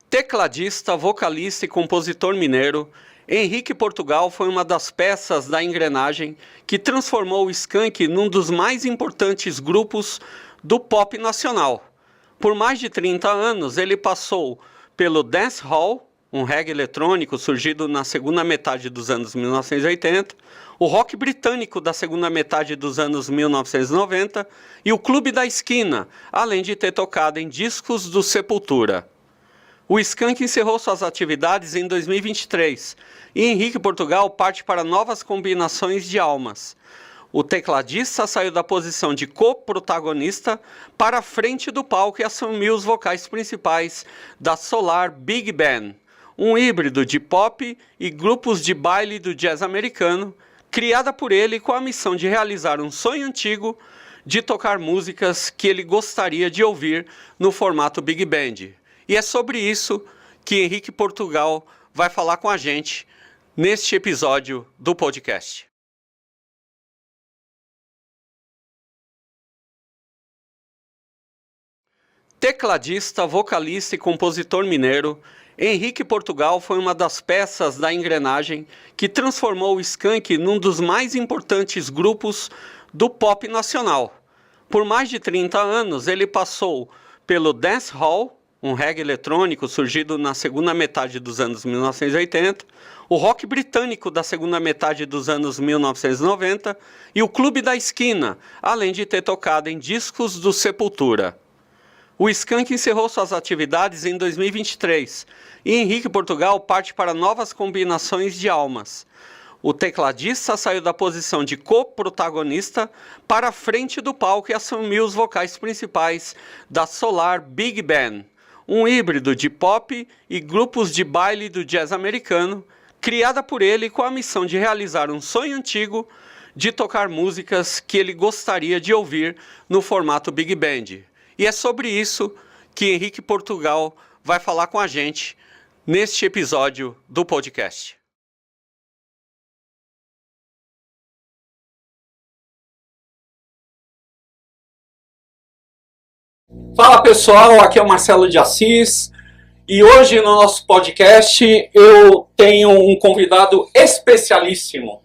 Tecladista, vocalista e compositor mineiro, Henrique Portugal foi uma das peças da engrenagem que transformou o Skank num dos mais importantes grupos do pop nacional. Por mais de 30 anos, ele passou pelo dancehall, um reggae eletrônico surgido na segunda metade dos anos 1980, o rock britânico da segunda metade dos anos 1990 e o Clube da Esquina, além de ter tocado em discos do Sepultura. O Skank encerrou suas atividades em 2023 e Henrique Portugal parte para novas combinações de almas. O tecladista saiu da posição de co-protagonista para a frente do palco e assumiu os vocais principais da Solar Big Band, um híbrido de pop e grupos de baile do jazz americano, criada por ele com a missão de realizar um sonho antigo de tocar músicas que ele gostaria de ouvir no formato Big Band. E é sobre isso que Henrique Portugal vai falar com a gente neste episódio do podcast. Tecladista, vocalista e compositor mineiro, Henrique Portugal foi uma das peças da engrenagem que transformou o Skank num dos mais importantes grupos do pop nacional. Por mais de 30 anos, ele passou pelo dancehall, um reggae eletrônico surgido na segunda metade dos anos 1980, o rock britânico da segunda metade dos anos 1990 e o Clube da Esquina, além de ter tocado em discos do Sepultura. O Skank encerrou suas atividades em 2023 e Henrique Portugal parte para novas combinações de almas. O tecladista saiu da posição de co-protagonista para a frente do palco e assumiu os vocais principais da Solar Big Band, um híbrido de pop e grupos de baile do jazz americano, criada por ele com a missão de realizar um sonho antigo de tocar músicas que ele gostaria de ouvir no formato Big Band. E é sobre isso que Henrique Portugal vai falar com a gente neste episódio do podcast. Fala pessoal, aqui é o Marcelo de Assis e hoje no nosso podcast eu tenho um convidado especialíssimo,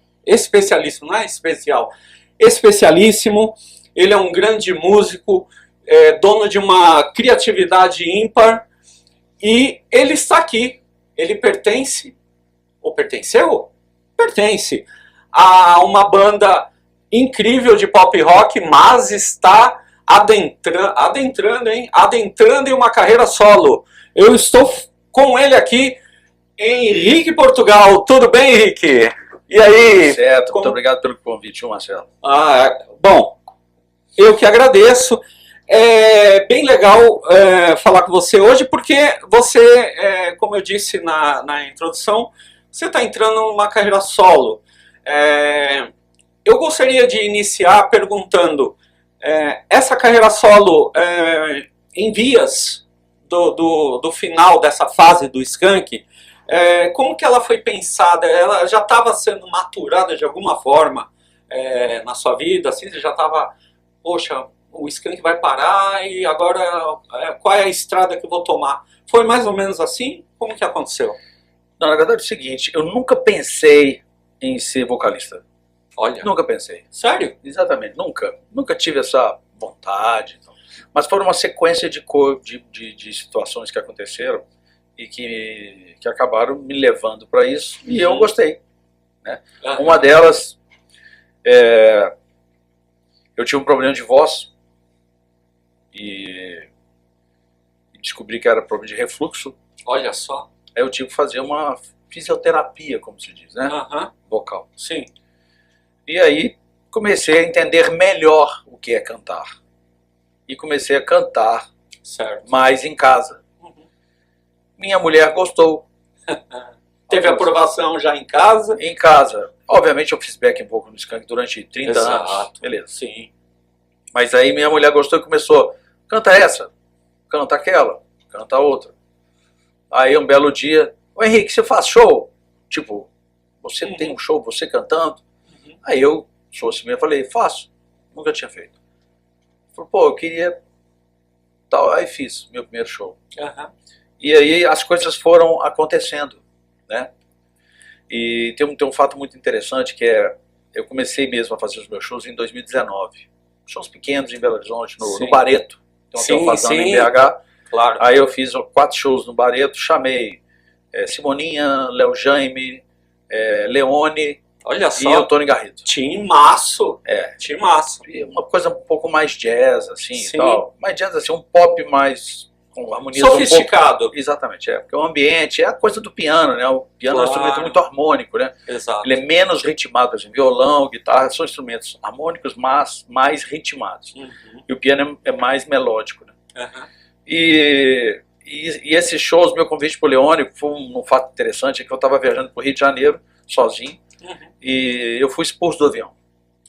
não é especial, especialíssimo. Ele é um grande músico, dono de uma criatividade ímpar e ele está aqui, ele pertence, ou pertenceu? Pertence a uma banda incrível de pop rock, mas está adentrando em uma carreira solo. Eu estou com ele aqui, Henrique Portugal. Tudo bem, Henrique? E aí? Certo, muito obrigado pelo convite, Marcelo. Bom, eu que agradeço. É bem legal falar com você hoje, porque você, como eu disse na introdução, você está entrando numa carreira solo. Eu gostaria de iniciar perguntando, essa carreira solo em vias do final dessa fase do Skank, como que ela foi pensada? Ela já estava sendo maturada de alguma forma na sua vida? Assim, você já estava, poxa, o Skank vai parar e agora qual é a estrada que eu vou tomar? Foi mais ou menos assim? Como que aconteceu? Não, na verdade é o seguinte, eu nunca pensei em ser vocalista. Olha. Nunca pensei. Sério? Exatamente, nunca. Nunca tive essa vontade. Mas foi uma sequência de situações que aconteceram e que acabaram me levando para isso. E eu gostei. Né? Uma delas, eu tive um problema de voz e descobri que era problema de refluxo. Olha só. Aí eu tive que fazer uma fisioterapia, como se diz, né? Vocal. Sim. E aí comecei a entender melhor o que é cantar. E comecei a cantar mais em casa. Minha mulher gostou. Teve aprovação já em casa? Em casa. Obviamente eu fiz backing vocal no Skank durante 30 anos. Beleza. Sim. Mas aí minha mulher gostou e começou, canta essa, canta aquela, canta outra. Aí um belo dia, ô Henrique, você faz show? Tipo, você tem um show, você cantando? Aí eu sou assim mesmo, falei, faço. Nunca tinha feito. Falei, pô, eu queria tal. Aí fiz meu primeiro show. E aí as coisas foram acontecendo, né? E tem um fato muito interessante que é, eu comecei mesmo a fazer os meus shows em 2019. Shows pequenos em Belo Horizonte, no Barreto. Tem um hotel fazendo em BH. Claro. Aí eu fiz 4 shows no Barreto, chamei Simoninha, Léo Jaime, Leone, olha só, e o Tony Garrido. Timaço. Timaço. E uma coisa um pouco mais jazz, assim, e tal. Mais jazz, assim, um pop mais... com harmonia sofisticado. Um pouco... Exatamente, porque o ambiente é a coisa do piano, né? O piano é um instrumento muito harmônico, né? Exato. Ele é menos ritmado, assim, violão, guitarra, são instrumentos harmônicos, mas mais ritmados. E o piano é mais melódico, né? E esses shows, meu convite para o Leone, foi um fato interessante, é que eu estava viajando para o Rio de Janeiro, sozinho, e eu fui expulso do avião.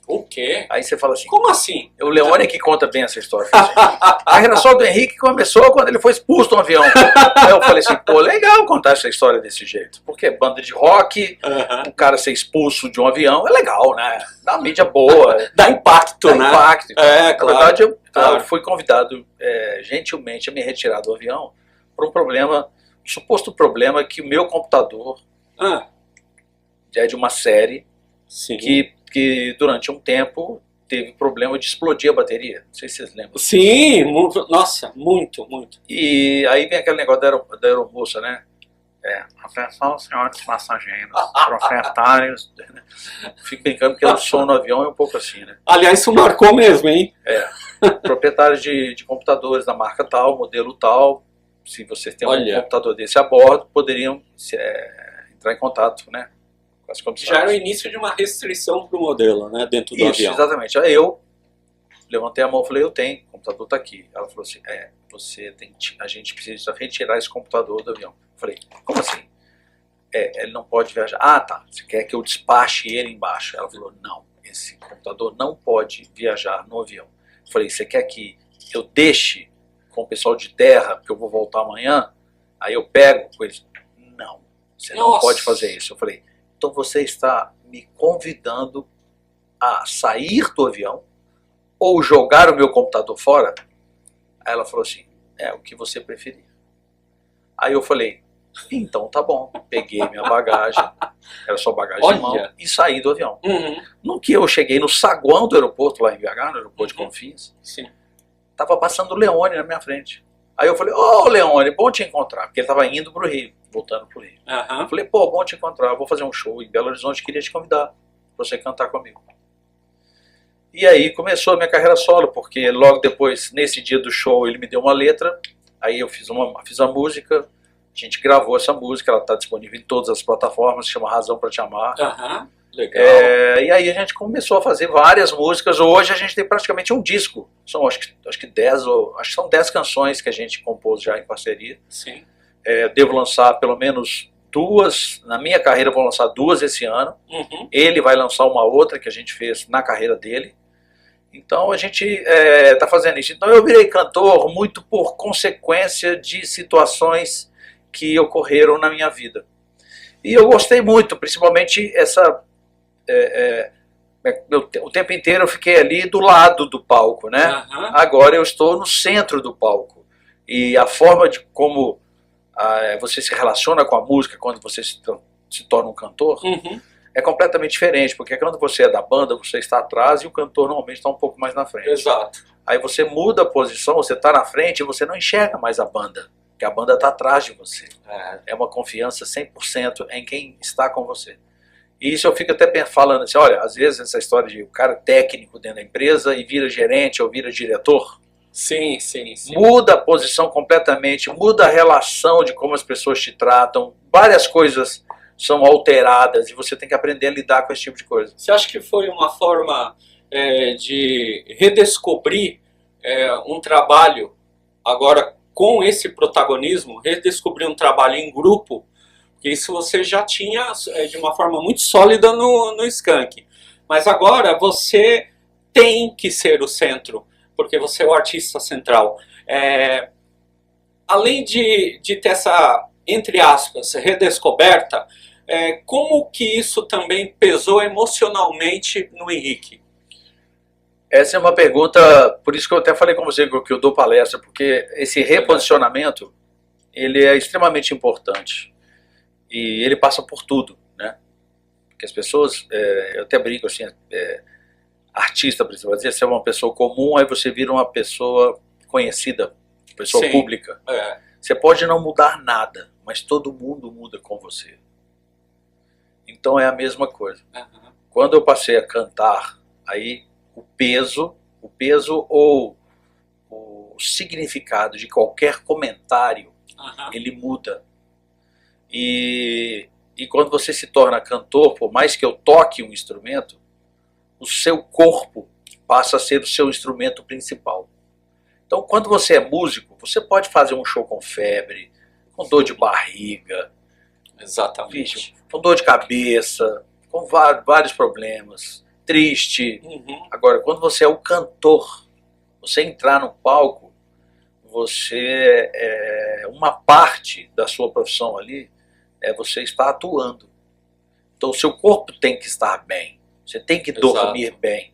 O quê? Aí você fala assim... Como assim? O Leone que conta bem essa história. A carreira só do Henrique começou quando ele foi expulso do avião. Aí eu falei assim, pô, legal contar essa história desse jeito. Porque banda de rock, um cara ser expulso de um avião, é legal, né? Dá uma mídia boa. Dá impacto, né? Dá impacto. É, claro. Na verdade, eu fui convidado gentilmente a me retirar do avião por um problema, um suposto problema que o meu computador é de uma série que durante um tempo teve problema de explodir a bateria. Não sei se vocês lembram. Sim, nossa, muito. E aí vem aquele negócio da aeromoça, né? Atenção, senhores passageiros, proprietários. Né? Fico brincando porque o som no avião é um pouco assim, né? Aliás, isso marcou mesmo, hein? Proprietários de computadores da marca tal, modelo tal, se vocês têm um computador desse a bordo, poderiam entrar em contato, né? Já era o início de uma restrição para o modelo, né, dentro do avião. Exatamente. Aí eu levantei a mão e falei, eu tenho, o computador está aqui. Ela falou assim, a gente precisa retirar esse computador do avião. Eu falei, como assim? Ele não pode viajar. Ah, tá, você quer que eu despache ele embaixo? Ela falou, não, esse computador não pode viajar no avião. Eu falei, você quer que eu deixe com o pessoal de terra, porque eu vou voltar amanhã? Aí eu pego com eles. Não, você não pode fazer isso. Eu falei, então você está me convidando a sair do avião ou jogar o meu computador fora? Aí ela falou assim, o que você preferir. Aí eu falei, então tá bom. Peguei minha bagagem, era só bagagem de mão, e saí do avião. No que eu cheguei no saguão do aeroporto, lá em BH, no aeroporto de Confins, tava passando o Leone na minha frente. Aí eu falei, Leone, bom te encontrar, porque ele estava indo para o Rio, voltando para o Rio. Eu falei, pô, bom te encontrar, eu vou fazer um show em Belo Horizonte, queria te convidar para você cantar comigo. E aí começou a minha carreira solo, porque logo depois, nesse dia do show, ele me deu uma letra, aí eu fiz a música, a gente gravou essa música, ela está disponível em todas as plataformas, chama Razão Pra Te Amar. Legal. E aí a gente começou a fazer várias músicas. Hoje a gente tem praticamente um disco. São acho que 10 são 10 canções que a gente compôs já em parceria. Sim. Devo lançar pelo menos 2. Na minha carreira eu vou lançar 2 esse ano. Ele vai lançar uma outra que a gente fez na carreira dele. Então a gente está fazendo isso. Então eu virei cantor muito por consequência de situações que ocorreram na minha vida. E eu gostei muito, principalmente o tempo inteiro eu fiquei ali do lado do palco, né? Agora eu estou no centro do palco. E a forma de como você se relaciona com a música quando você se torna um cantor é completamente diferente, porque quando você é da banda, você está atrás e o cantor normalmente está um pouco mais na frente. Exato. Aí você muda a posição, você está na frente e você não enxerga mais a banda, porque a banda está atrás de você. É uma confiança 100% em quem está com você. E isso eu fico até falando assim, olha, às vezes essa história de o cara técnico dentro da empresa e vira gerente ou vira diretor, sim. Muda a posição completamente, muda a relação de como as pessoas te tratam, várias coisas são alteradas e você tem que aprender a lidar com esse tipo de coisa. Você acha que foi uma forma de redescobrir um trabalho, agora com esse protagonismo, redescobrir um trabalho em grupo? Isso você já tinha de uma forma muito sólida no Skank. Mas agora você tem que ser o centro, porque você é o artista central. Além de ter essa, entre aspas, redescoberta, como que isso também pesou emocionalmente no Henrique? Essa é uma pergunta, por isso que eu até falei com você que eu dou palestra, porque esse reposicionamento ele é extremamente importante. E ele passa por tudo, né? Porque as pessoas, eu até brinco assim, artista, por exemplo, você é uma pessoa comum, aí você vira uma pessoa conhecida, pessoa Sim. pública. Você pode não mudar nada, mas todo mundo muda com você. Então é a mesma coisa. Quando eu passei a cantar, aí o peso ou o significado de qualquer comentário, ele muda. E quando você se torna cantor, por mais que eu toque um instrumento, o seu corpo passa a ser o seu instrumento principal. Então, quando você é músico, você pode fazer um show com febre, com dor de barriga, Exatamente. com dor de cabeça, com vários problemas, triste. Agora, quando você é o cantor, você entrar no palco, você uma parte da sua profissão ali você está atuando. Então o seu corpo tem que estar bem, você tem que dormir bem,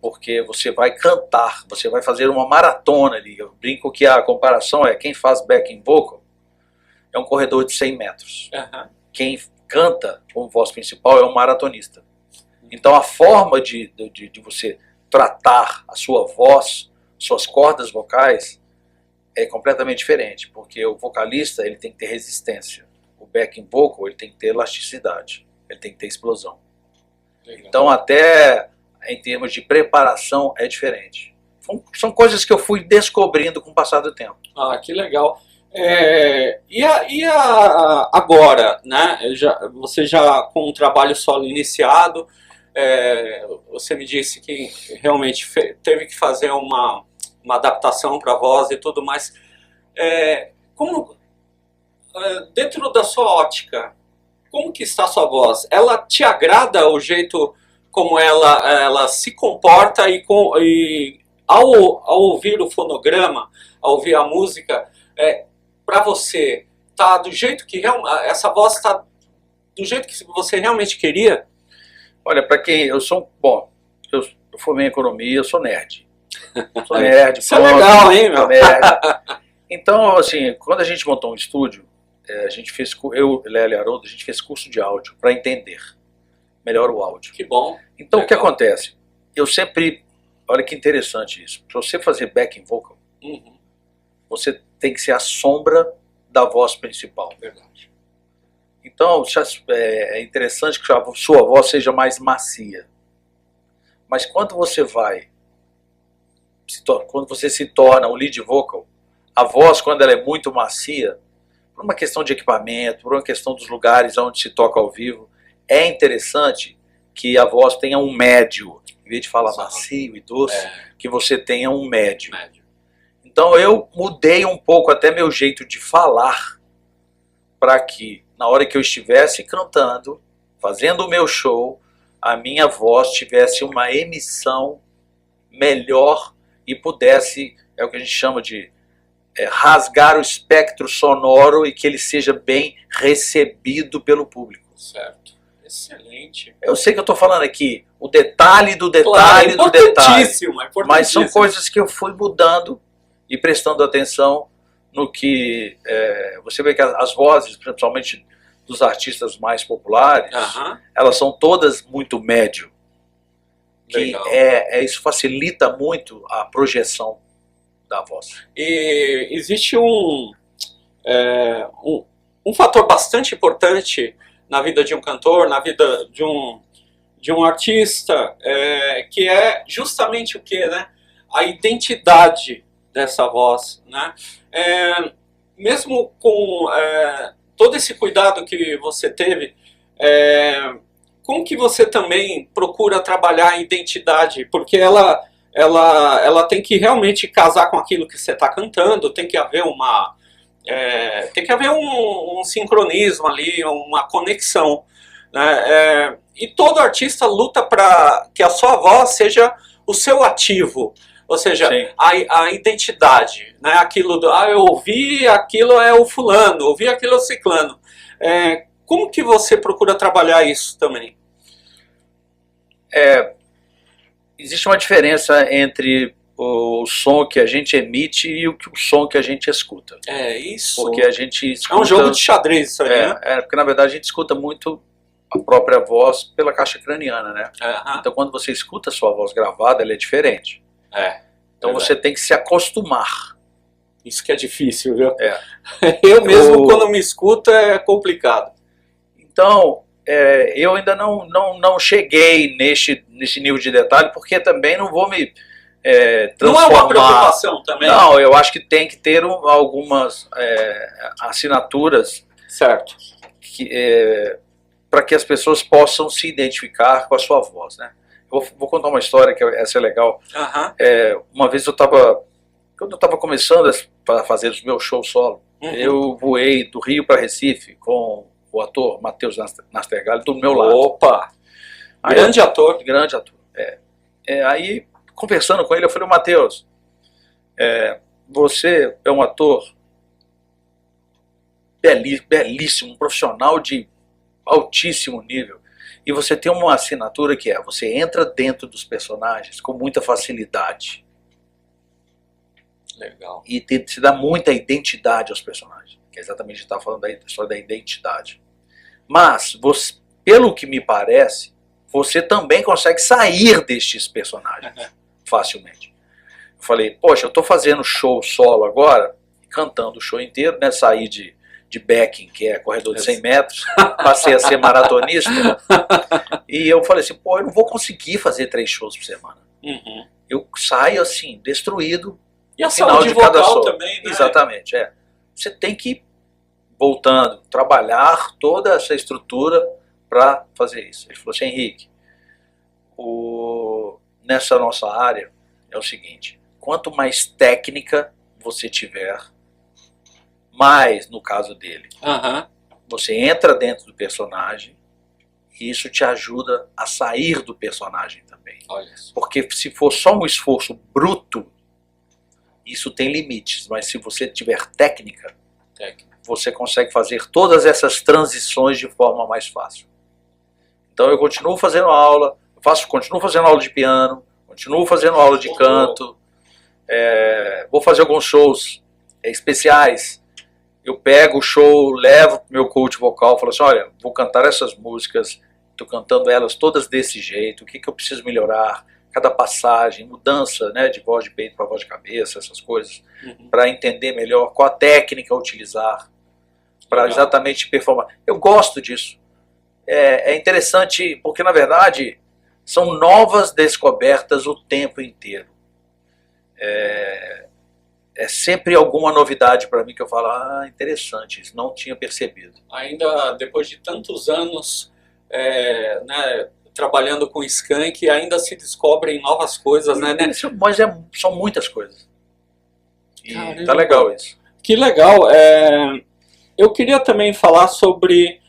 porque você vai cantar, você vai fazer uma maratona ali. Eu brinco que a comparação quem faz backing vocal é um corredor de 100 metros. Quem canta como voz principal é um maratonista. Então a forma de você tratar a sua voz, suas cordas vocais, é completamente diferente, porque o vocalista ele tem que ter resistência, o backing vocal ele tem que ter elasticidade, ele tem que ter explosão. Então até em termos de preparação é diferente. São coisas que eu fui descobrindo com o passar do tempo. Que legal. Agora, né? Você já com um trabalho solo iniciado, você me disse que realmente teve que fazer uma adaptação para a voz e tudo mais. Dentro da sua ótica, como que está a sua voz? Ela te agrada o jeito como ela se comporta e ao ouvir o fonograma, ao ouvir a música, para você, tá do jeito que essa voz está do jeito que você realmente queria? Olha, para quem eu formei em economia, eu sou nerd. Sou nerd. Isso é legal, hein, meu? Então, assim, quando a gente montou um estúdio, eu e Lélia Haroldo, a gente fez curso de áudio para entender melhor o áudio. Que bom. Então, o que acontece? Olha que interessante isso. Para você fazer backing vocal, você tem que ser a sombra da voz principal. Verdade. Então, é interessante que a sua voz seja mais macia. Mas quando você se torna um lead vocal, a voz, quando ela é muito macia, por uma questão de equipamento, por uma questão dos lugares onde se toca ao vivo, é interessante que a voz tenha um médio. Em vez de falar macio e doce, que você tenha um médio. Então eu mudei um pouco até meu jeito de falar, para que na hora que eu estivesse cantando, fazendo o meu show, a minha voz tivesse uma emissão melhor e pudesse, é o que a gente chama de rasgar o espectro sonoro e que ele seja bem recebido pelo público. Certo. Excelente. Eu sei que eu estou falando aqui o detalhe do detalhe do detalhe, mas são coisas que eu fui mudando e prestando atenção no que você vê que as vozes, principalmente dos artistas mais populares, elas são todas muito médio. Isso facilita muito a projeção da voz. E existe um fator bastante importante na vida de um cantor, na vida de um artista, que é justamente o que, né? A identidade dessa voz, né? Mesmo com todo esse cuidado que você teve, como que você também procura trabalhar a identidade? Porque ela tem que realmente casar com aquilo que você está cantando, tem que haver um sincronismo ali, uma conexão, né? E todo artista luta para que a sua voz seja o seu ativo, ou seja, a identidade, né? Aquilo eu ouvi, aquilo é o fulano, ouvi aquilo é o ciclano. Como que você procura trabalhar isso também? Existe uma diferença entre o som que a gente emite e o som que a gente escuta. É isso. Porque a gente escuta... É um jogo de xadrez isso aí, né? Porque na verdade a gente escuta muito a própria voz pela caixa craniana, né? Aham. Então quando você escuta a sua voz gravada, ela é diferente. Então verdade. você tem que se acostumar. Isso que é difícil, viu? É. Eu mesmo, quando me escuto, é complicado. Então, eu ainda não cheguei nesse nível de detalhe, porque também não vou me transformar... Não é uma preocupação também? Não, eu acho que tem que ter algumas assinaturas, Certo. para que as pessoas possam se identificar com a sua voz, né? Vou contar uma história que essa é legal. Aham. Uma vez quando eu estava começando a fazer os meus shows solo, eu voei do Rio para Recife com o ator Matheus Nastergalli do meu lado. Opa! Grande ator. Grande ator. Aí, conversando com ele, eu falei, Matheus, você é um ator belíssimo, um profissional de altíssimo nível, e você tem uma assinatura que você entra dentro dos personagens com muita facilidade. Legal. E se dá muita identidade aos personagens, que é exatamente o que a gente está falando da história da identidade. Mas, pelo que me parece, você também consegue sair destes personagens facilmente. Eu falei, poxa, eu estou fazendo show solo agora, cantando o show inteiro, né? Saí de backing, que é corredor de 100 metros, passei a ser maratonista, e eu falei assim, pô, eu não vou conseguir fazer 3 shows por semana. Eu saio assim, destruído. E a Final saúde de cada vocal show. também, né? Exatamente, Você tem que ir voltando, trabalhar toda essa estrutura para fazer isso. Ele falou assim, Henrique, nessa nossa área é o seguinte, quanto mais técnica você tiver, mais, no caso dele, você entra dentro do personagem e isso te ajuda a sair do personagem também. Olha isso. Porque se for só um esforço bruto, isso tem limites, mas se você tiver técnica, você consegue fazer todas essas transições de forma mais fácil. Então eu continuo fazendo aula, continuo fazendo aula de piano, continuo fazendo aula de canto, vou fazer alguns shows especiais. Eu pego o show, levo pro meu coach vocal, falo assim, olha, vou cantar essas músicas, estou cantando elas todas desse jeito, o que eu preciso melhorar? Cada passagem, mudança, né, de voz de peito para voz de cabeça, essas coisas, para entender melhor qual a técnica a utilizar, para exatamente performar. Eu gosto disso. É interessante, porque na verdade são novas descobertas o tempo inteiro. É sempre alguma novidade para mim que eu falo, interessante, isso não tinha percebido. Ainda depois de tantos anos, né, trabalhando com Skank, ainda se descobrem novas coisas, né? Mas são muitas coisas. E caramba, tá legal isso. Que legal. Eu queria também falar sobre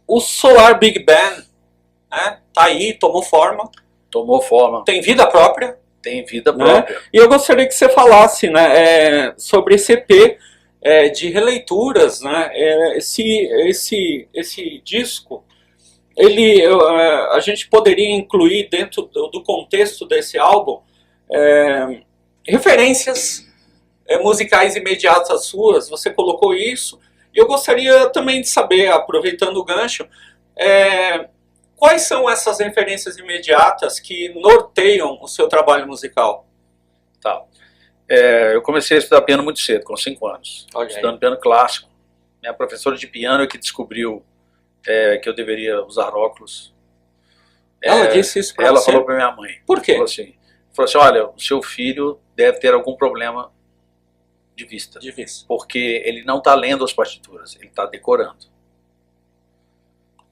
o Solar Big Band, né? Tá aí, tomou forma. Tomou forma. Tem vida própria. Tem vida própria. E eu gostaria que você falasse, né, sobre esse EP de releituras, né? Esse disco, a gente poderia incluir dentro do contexto desse álbum referências musicais imediatas suas, você colocou isso, e eu gostaria também de saber, aproveitando o gancho, quais são essas referências imediatas que norteiam o seu trabalho musical? Tá. Eu comecei a estudar piano muito cedo, com 5 anos, estudando piano clássico. Minha professora de piano é que descobriu que eu deveria usar óculos. Ela disse isso para você? Ela falou para minha mãe. Por quê? Falou assim, olha, o seu filho deve ter algum problema de vista. Porque ele não está lendo as partituras, ele está decorando.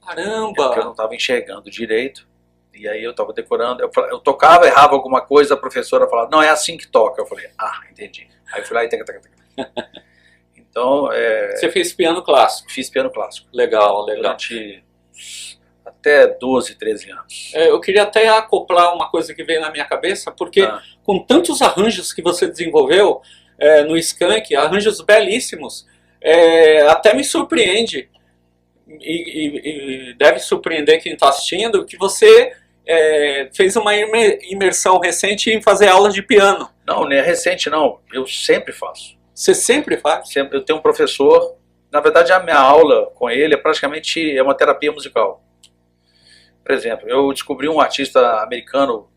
Caramba! Porque eu não estava enxergando direito, e aí eu estava decorando. Eu tocava, errava alguma coisa, a professora falava, não, é assim que toca. Eu falei, entendi. Aí eu fui lá e... Então, você fez piano clássico? Fiz piano clássico. Legal. Durante até 12, 13 anos. Eu queria até acoplar uma coisa que veio na minha cabeça, porque com tantos arranjos que você desenvolveu no Skank, arranjos belíssimos, até me surpreende, e deve surpreender quem está assistindo, que você fez uma imersão recente em fazer aulas de piano. Não, não é recente não, eu sempre faço. Você sempre faz? Sempre, eu tenho um professor, na verdade a minha aula com ele praticamente uma terapia musical. Por exemplo, eu descobri um artista americano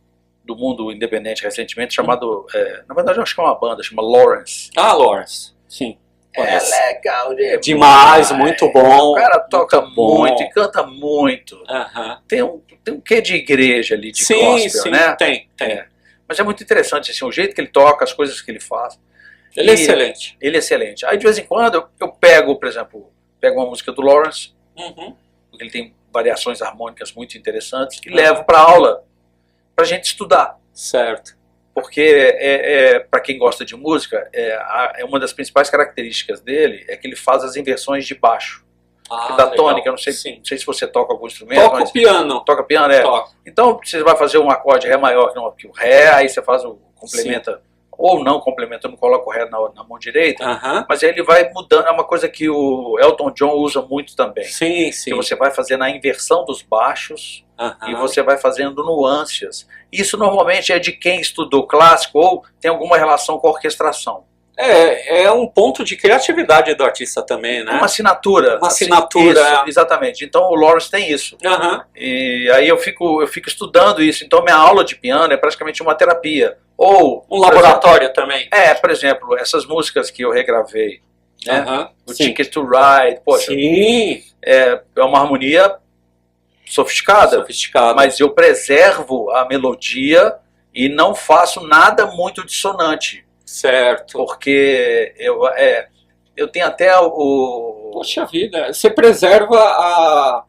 do mundo independente recentemente chamado, na verdade eu acho que é uma banda, chama Lawrence. Ah, Lawrence, sim. É legal demais, muito bom. O cara toca muito bom. e canta muito. Tem um quê de igreja ali, de gospel, né? Tem. Mas é muito interessante assim, o jeito que ele toca, as coisas que ele faz. Ele é excelente. Ele é excelente. Aí de vez em quando eu pego, por exemplo, uma música do Lawrence, porque ele tem variações harmônicas muito interessantes, e levo para aula, para a gente estudar. Certo. Porque para quem gosta de música, uma das principais características dele é que ele faz as inversões de baixo. Da tônica, eu não sei se você toca algum instrumento. Toca piano. Toca piano, Toca. Então você vai fazer um acorde Ré maior que o Ré, aí você faz o complementa, ou não complementa, eu não coloco o Ré na mão direita, mas aí ele vai mudando, é uma coisa que o Elton John usa muito também. Sim. Que você vai fazendo a inversão dos baixos e você vai fazendo nuances. Isso normalmente é de quem estudou clássico ou tem alguma relação com a orquestração. É um ponto de criatividade do artista também, né? Uma assinatura. Uma assinatura. Isso, exatamente. Então o Lawrence tem isso. E aí eu fico estudando isso. Então minha aula de piano é praticamente uma terapia. Ou um laboratório também. Por exemplo, essas músicas que eu regravei, né? O Ticket to Ride, poxa. Sim. É uma harmonia sofisticada. Mas eu preservo a melodia e não faço nada muito dissonante. Certo. Porque eu tenho até o... Poxa vida, você preserva a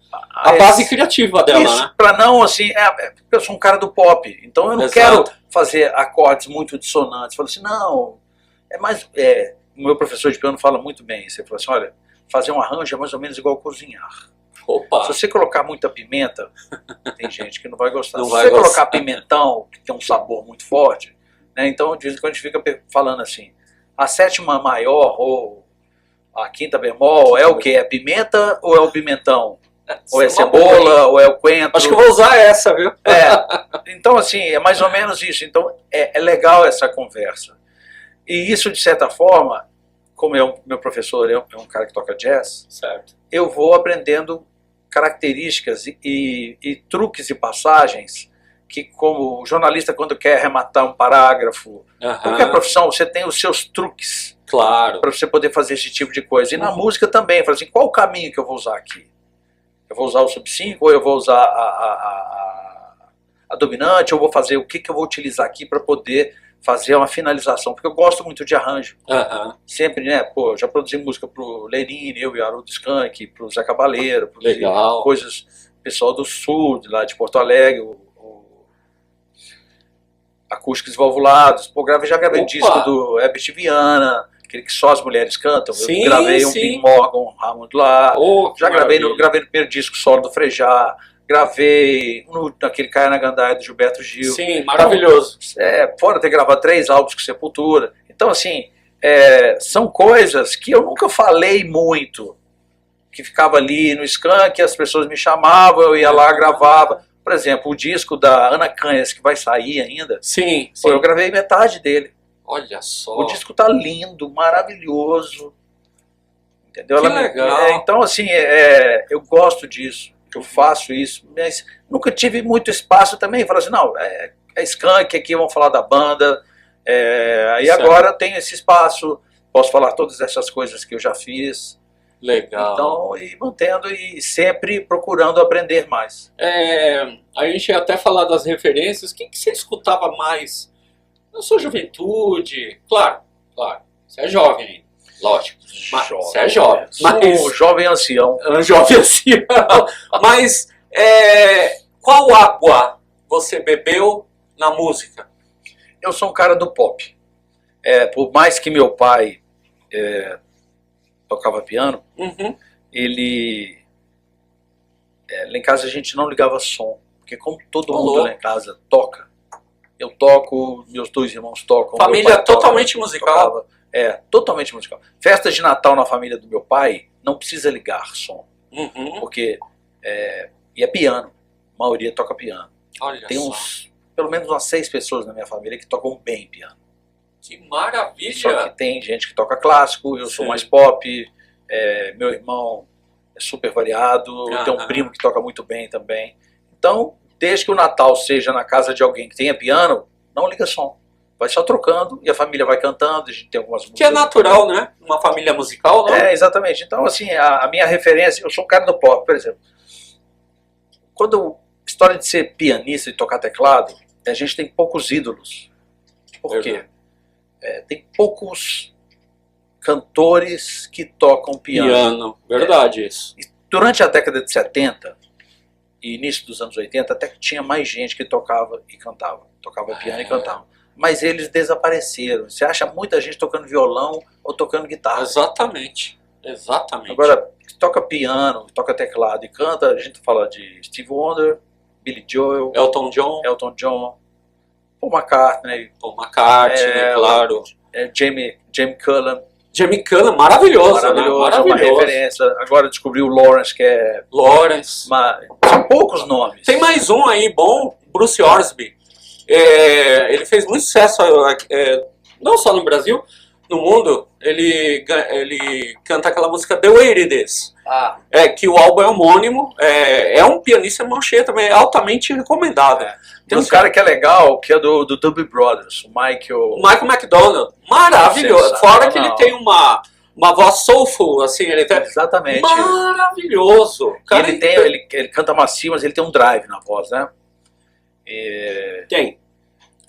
base criativa dela, isso, né? Pra não, assim, porque eu sou um cara do pop, então eu não quero fazer acordes muito dissonantes. Falo assim, não, o meu professor de piano fala muito bem isso. Ele fala assim, olha, fazer um arranjo é mais ou menos igual cozinhar. Opa. Se você colocar muita pimenta, tem gente que não vai gostar. Se você colocar pimentão, que tem um sabor muito forte, né, então de vez em quando a gente fica falando assim, a sétima maior ou a quinta bemol é o quê? É pimenta ou é o pimentão? Ou é cebola, ou é o coentro? Acho que eu vou usar essa, viu? Então, assim, é mais ou menos isso. Então, é legal essa conversa. E isso, de certa forma, como meu professor é um cara que toca jazz, certo, eu vou aprendendo características e truques e passagens que, como jornalista, quando quer arrematar um parágrafo, qualquer profissão, você tem os seus truques. Claro. Para você poder fazer esse tipo de coisa. E na música também, fala assim, qual o caminho que eu vou usar aqui? Eu vou usar o sub-5 ou eu vou usar a dominante, ou vou fazer o que eu vou utilizar aqui para poder fazer uma finalização, porque eu gosto muito de arranjo. Sempre, né? Pô, eu já produzi música pro Lenine, eu e Haroldo Skank, pro Zé Cabaleiro, coisas, pessoal do Sul, lá de Porto Alegre, acústicos valvulados. Pô, já gravei disco do Herbert Viana, aquele que só as mulheres cantam. Eu gravei um Pink Morgan, Hammond lá. Já gravei no primeiro disco solo do Frejá. Gravei naquele Caia na Gandaia do Gilberto Gil. Sim, maravilhoso. Então, fora ter gravado 3 álbuns com Sepultura. Então, assim, são coisas que eu nunca falei muito. Que ficava ali no Skank, as pessoas me chamavam, eu ia lá, gravava. Por exemplo, o disco da Ana Canhas, que vai sair ainda. Sim. Eu gravei metade dele. Olha só. O disco tá lindo, maravilhoso. Entendeu? Que legal. Então, assim, eu gosto disso. Eu faço isso. Mas nunca tive muito espaço também. Falei assim, não, é Skank aqui, vamos falar da banda. Aí agora eu tenho esse espaço. Posso falar todas essas coisas que eu já fiz. Legal. Então, e mantendo e sempre procurando aprender mais. A gente ia até falar das referências. O que você escutava mais na sua juventude? Claro. Você é jovem ainda, lógico. Você é jovem. Sou jovem ancião. Jovem ancião. Mas qual água você bebeu na música? Eu sou um cara do pop. Por mais que meu pai tocava piano, ele... lá em casa a gente não ligava som, porque como todo mundo lá em casa toca, eu toco, meus 2 irmãos tocam. Família totalmente musical. Totalmente musical. Festas de Natal na família do meu pai, não precisa ligar som, porque e é piano, a maioria toca piano. Olha Tem só. pelo menos umas 6 pessoas na minha família que tocam bem piano. Que Só maravilha! que tem gente que toca clássico, eu sou Sim. mais pop, meu irmão é super variado, eu tenho um Aham. primo que toca muito bem também. Então, desde que o Natal seja na casa de alguém que tenha piano, não liga som. Vai só trocando e a família vai cantando, a gente tem algumas músicas. Que é natural, né? Uma família musical, não? Exatamente. Então, assim, a minha referência, eu sou um cara do pop, por exemplo. História de ser pianista e tocar teclado, a gente tem poucos ídolos. Por quê? Verdade. Tem poucos cantores que tocam piano. Piano, verdade isso. Durante a década de 70 e início dos anos 80, até que tinha mais gente que tocava e cantava. Tocava piano e cantava. Mas eles desapareceram. Você acha muita gente tocando violão ou tocando guitarra. Exatamente. Exatamente. Agora, toca piano, toca teclado e canta, a gente fala de Steve Wonder, Billy Joel, Elton John, Elton John, Paul McCartney, Paul McCartney, claro. Jamie Cullum, Jamie Cullum, maravilhoso, né? maravilhoso, é uma referência. Agora descobri o Lawrence, que é... Lawrence. São poucos nomes. Tem mais um aí bom, Bruce Orsby. Ele fez muito sucesso, não só no Brasil, no mundo. Ele canta aquela música The Way It Is. Que o álbum é homônimo. É um pianista mão cheia também, é altamente recomendado. Tem um cara que é legal, que é do Doobie Brothers, o Michael McDonald. Maravilhoso. Fora que ele tem uma voz soulful, assim, ele tem... Exatamente. Maravilhoso. Cara, ele canta macio, mas ele tem um drive na voz, né? Tem.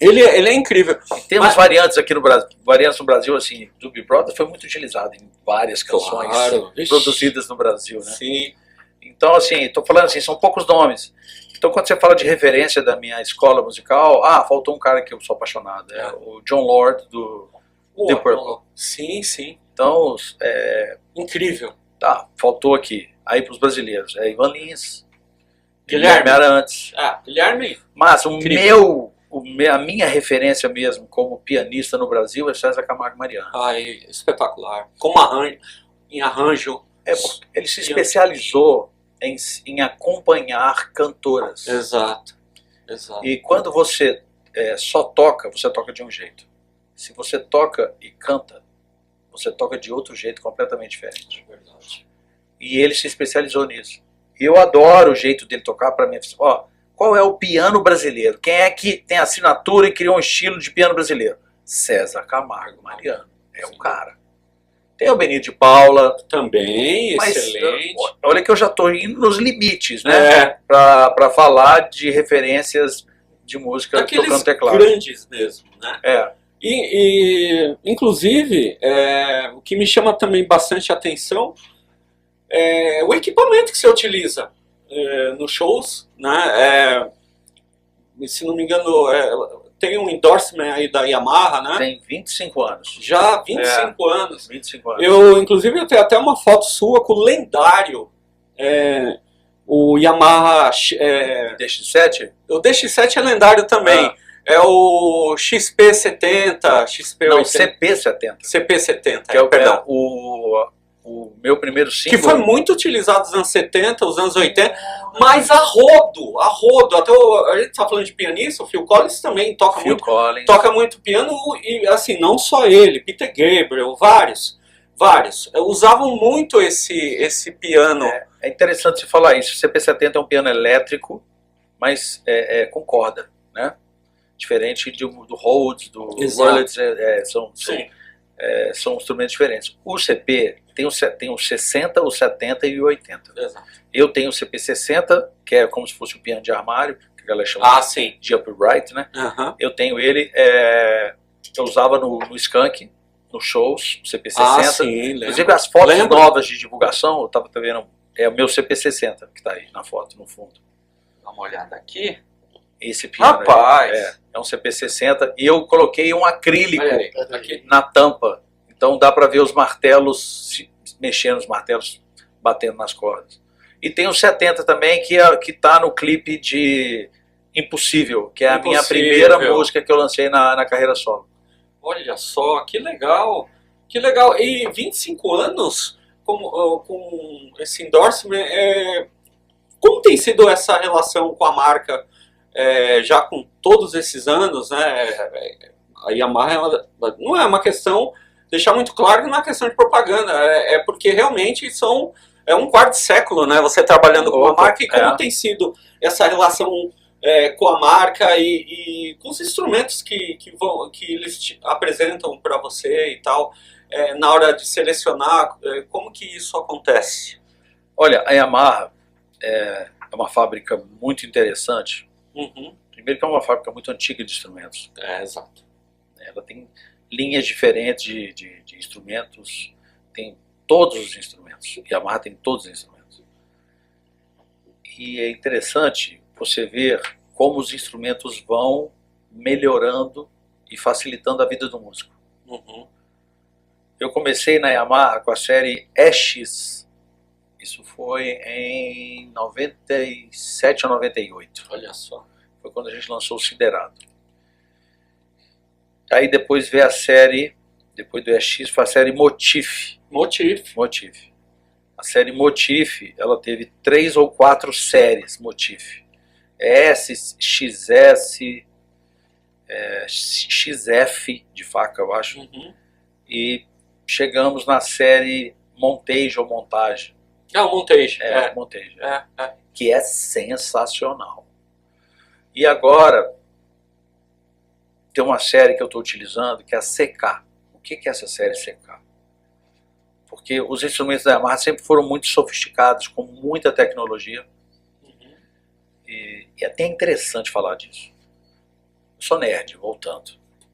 Ele é incrível. E temos variantes aqui no Brasil. Variantes no Brasil, assim, Doobie Brothers foi muito utilizado em várias canções produzidas no Brasil, né? Sim. Então, assim, estou falando assim, são poucos nomes. Então, quando você fala de referência da minha escola musical, faltou um cara que eu sou apaixonado, o John Lord, do Deep Purple. Sim, sim. Então, incrível. Faltou aqui. Aí para os brasileiros, Ivan Lins, Guilherme Arantes. Guilherme. Mas a minha referência mesmo como pianista no Brasil é César Camargo Mariano. Espetacular. Em arranjo. Ele se especializou em acompanhar cantoras. Exato. E quando você só toca, você toca de um jeito. Se você toca e canta, você toca de outro jeito completamente diferente. Verdade. E ele se especializou nisso. E eu adoro o jeito dele tocar. Para mim, qual é o piano brasileiro? Quem é que tem assinatura e criou um estilo de piano brasileiro? César Camargo Mariano. É um cara. Tem o Benito de Paula. Também, excelente. Olha que eu já estou indo nos limites, né? Para falar de referências de música tocando teclado. Grandes mesmo, né? Inclusive, o que me chama também bastante atenção é o equipamento que você utiliza nos shows, né? Se não me engano, tem um endorsement aí da Yamaha, né? Tem 25 anos. Já 25 anos. 25 anos. Inclusive, eu tenho até uma foto sua com o lendário, o Yamaha... DX7? O DX7 é lendário também. É o XP70, XP80. Não, CP70. CP70, que é perdão. O meu primeiro single. Que foi muito utilizado nos anos 70, os anos 80, mas a rodo. Até a gente tá falando de pianista, o Phil Collins também toca muito piano, e assim, não só ele, Peter Gabriel, vários usavam muito esse piano. É interessante você falar isso. O CP70 é um piano elétrico, mas com corda, né? Diferente do Rhodes, do Wurlitz, são instrumentos diferentes. O CP tem o 60, o 70 e o 80. Exato. Eu tenho o CP60, que é como se fosse um piano de armário, que a galera chama de upright, né? Eu tenho ele, eu usava no Skank, nos shows, o CP60. Inclusive as fotos novas de divulgação, eu estava vendo, é o meu CP60 que está aí na foto, no fundo. Dá uma olhada aqui. Esse piano Rapaz! É um CP60 e eu coloquei um acrílico aqui na tampa. Então dá para ver os martelos mexendo, os martelos batendo nas cordas. E tem o 70 também, que está no clipe de Impossível, que é a minha primeira música que eu lancei na carreira solo. Olha só, que legal! Que legal! E 25 anos com esse endorsement, como tem sido essa relação com a marca? já com todos esses anos, né, a Yamaha não é uma questão, deixar muito claro que não é uma questão de propaganda, é porque realmente é um quarto de século, né, você trabalhando com a marca, e como tem sido essa relação com a marca e com os instrumentos que eles apresentam para você e tal, na hora de selecionar, como que isso acontece? Olha, a Yamaha é uma fábrica muito interessante. Uhum. Primeiro que é uma fábrica muito antiga de instrumentos. Exato. Ela tem linhas diferentes de instrumentos, tem todos os instrumentos. A Yamaha tem todos os instrumentos. E é interessante você ver como os instrumentos vão melhorando e facilitando a vida do músico. Uhum. Eu comecei na Yamaha com a série EX. Isso foi em 97 ou 98. Olha só. Foi quando a gente lançou o Siderado. Aí depois veio a série, depois do EX, foi a série Motif. Motif. A série Motif, ela teve 3 ou 4 séries Motif. S, XS, XF de faca, eu acho. Uhum. E chegamos na série Montage ou Montagem. O Montage. Montage. É. Que é sensacional. E agora tem uma série que eu estou utilizando, que é a CK. O que é essa série CK? Porque os instrumentos da Yamaha sempre foram muito sofisticados, com muita tecnologia. Uhum. E é até interessante falar disso. Eu sou nerd, voltando.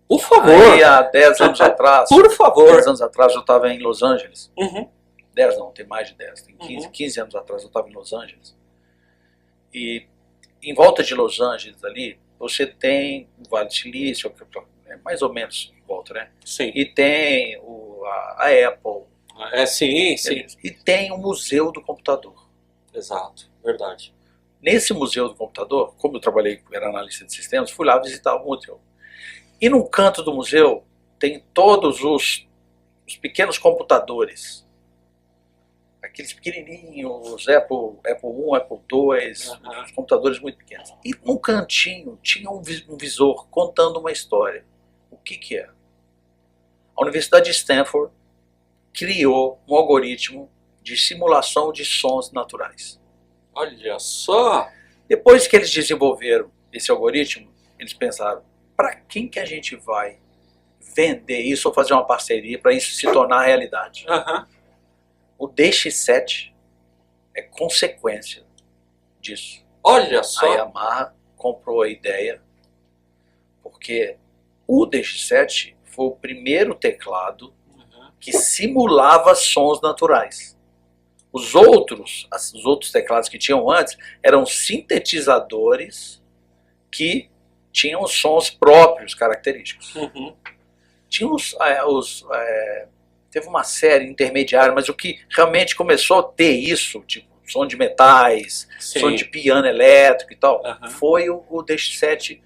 Por favor. Aí, há 10 anos atrás... Por favor. 10 anos atrás eu estava em Los Angeles. Uhum. 10 não, tem mais de 10. Tem 15, Uhum. 15 anos atrás eu estava em Los Angeles. E em volta de Los Angeles ali, você tem o Vale do Silício, mais ou menos em volta, né? Sim. E tem a Apple. Sim. E tem o Museu do Computador. Exato, verdade. Nesse Museu do Computador, como eu trabalhei, era analista de sistemas, fui lá visitar o museu. E no canto do museu tem todos os pequenos computadores. Aqueles pequenininhos, Apple I, Apple II, os computadores muito pequenos. E no cantinho tinha um visor contando uma história. O que é? A Universidade de Stanford criou um algoritmo de simulação de sons naturais. Olha só! Depois que eles desenvolveram esse algoritmo, eles pensaram, para quem que a gente vai vender isso ou fazer uma parceria para isso se tornar realidade? Uhum. O DX7 é consequência disso. Olha só! A Yamaha comprou a ideia porque o DX7 foi o primeiro teclado que simulava sons naturais. Os outros teclados que tinham antes eram sintetizadores que tinham sons próprios, característicos. Uhum. Tinha teve uma série intermediária, mas o que realmente começou a ter isso, tipo som de metais, Sim. som de piano elétrico e tal, Uhum. foi o DX7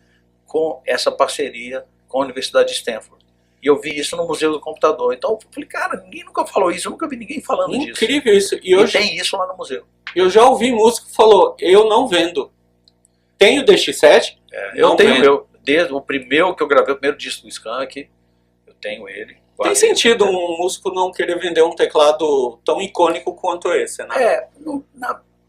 com essa parceria com a Universidade de Stanford. E eu vi isso no Museu do Computador. Então eu falei, cara, ninguém nunca falou isso, eu nunca vi ninguém falando disso. Incrível isso. E tem isso lá no museu. Eu já ouvi músico que falou, eu não vendo. Tenho DX7? Eu tenho o meu. Desde o primeiro que eu gravei, o primeiro disco do Skank, eu tenho ele. Tem sentido um músico não querer vender um teclado tão icônico quanto esse, né?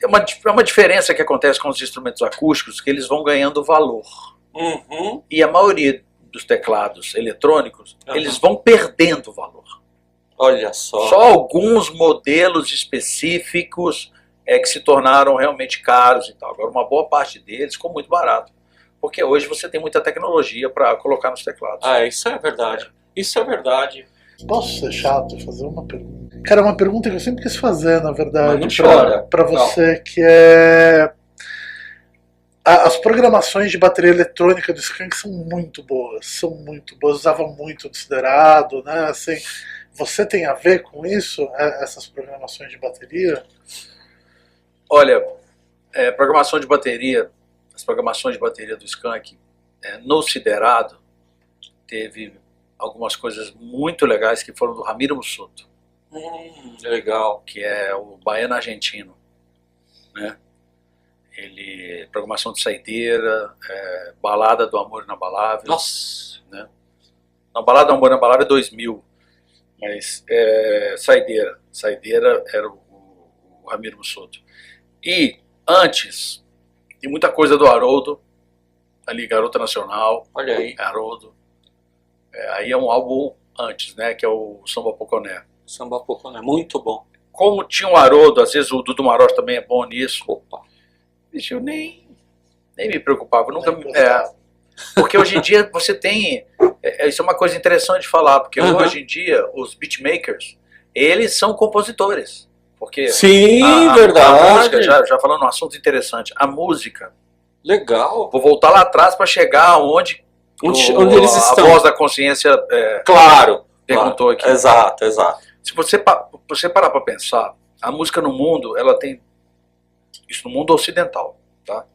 É uma diferença que acontece com os instrumentos acústicos, que eles vão ganhando valor. Uhum. E a maioria dos teclados eletrônicos, eles vão perdendo valor. Olha só. Só alguns modelos específicos que se tornaram realmente caros e tal. Agora, uma boa parte deles ficou muito barato. Porque hoje você tem muita tecnologia para colocar nos teclados. Isso é verdade. Isso é verdade. Posso ser chato e fazer uma pergunta? Cara, uma pergunta que eu sempre quis fazer, na verdade, Mas não chora. pra você, que é... As programações de bateria eletrônica do Skank são muito boas, usava muito Desiderado, né, assim, você tem a ver com isso, essas programações de bateria? Olha, programação de bateria, as programações de bateria do Skank, no Siderado, teve algumas coisas muito legais que foram do Ramiro Mussoto. Legal. Que é o baiano argentino, né? programação de saideira, balada do Amor Inabalável. Nossa. Né? Não, balada do Amor Inabalável é 2000, mas saideira era o Ramiro Mussoto. E antes, tem muita coisa do Haroldo, ali, Garota Nacional, Olha aí. Haroldo. Aí é um álbum antes, né, que é o Samba Poconé. Samba Poconé, muito bom. Como tinha o Haroldo, às vezes o Dudu Marocha também é bom nisso. Opa. Bicho, eu nem me preocupava, nunca. Porque hoje em dia você tem. Isso é uma coisa interessante de falar, porque hoje em dia os beatmakers, eles são compositores. Porque Sim, a verdade. música, já falando um assunto interessante, a música. Legal. Vou voltar lá atrás para chegar onde eles estão. A voz da consciência Claro. perguntou aqui. Exato, exato. Se você parar para pensar, a música no mundo, ela tem. Isso no mundo ocidental, tá?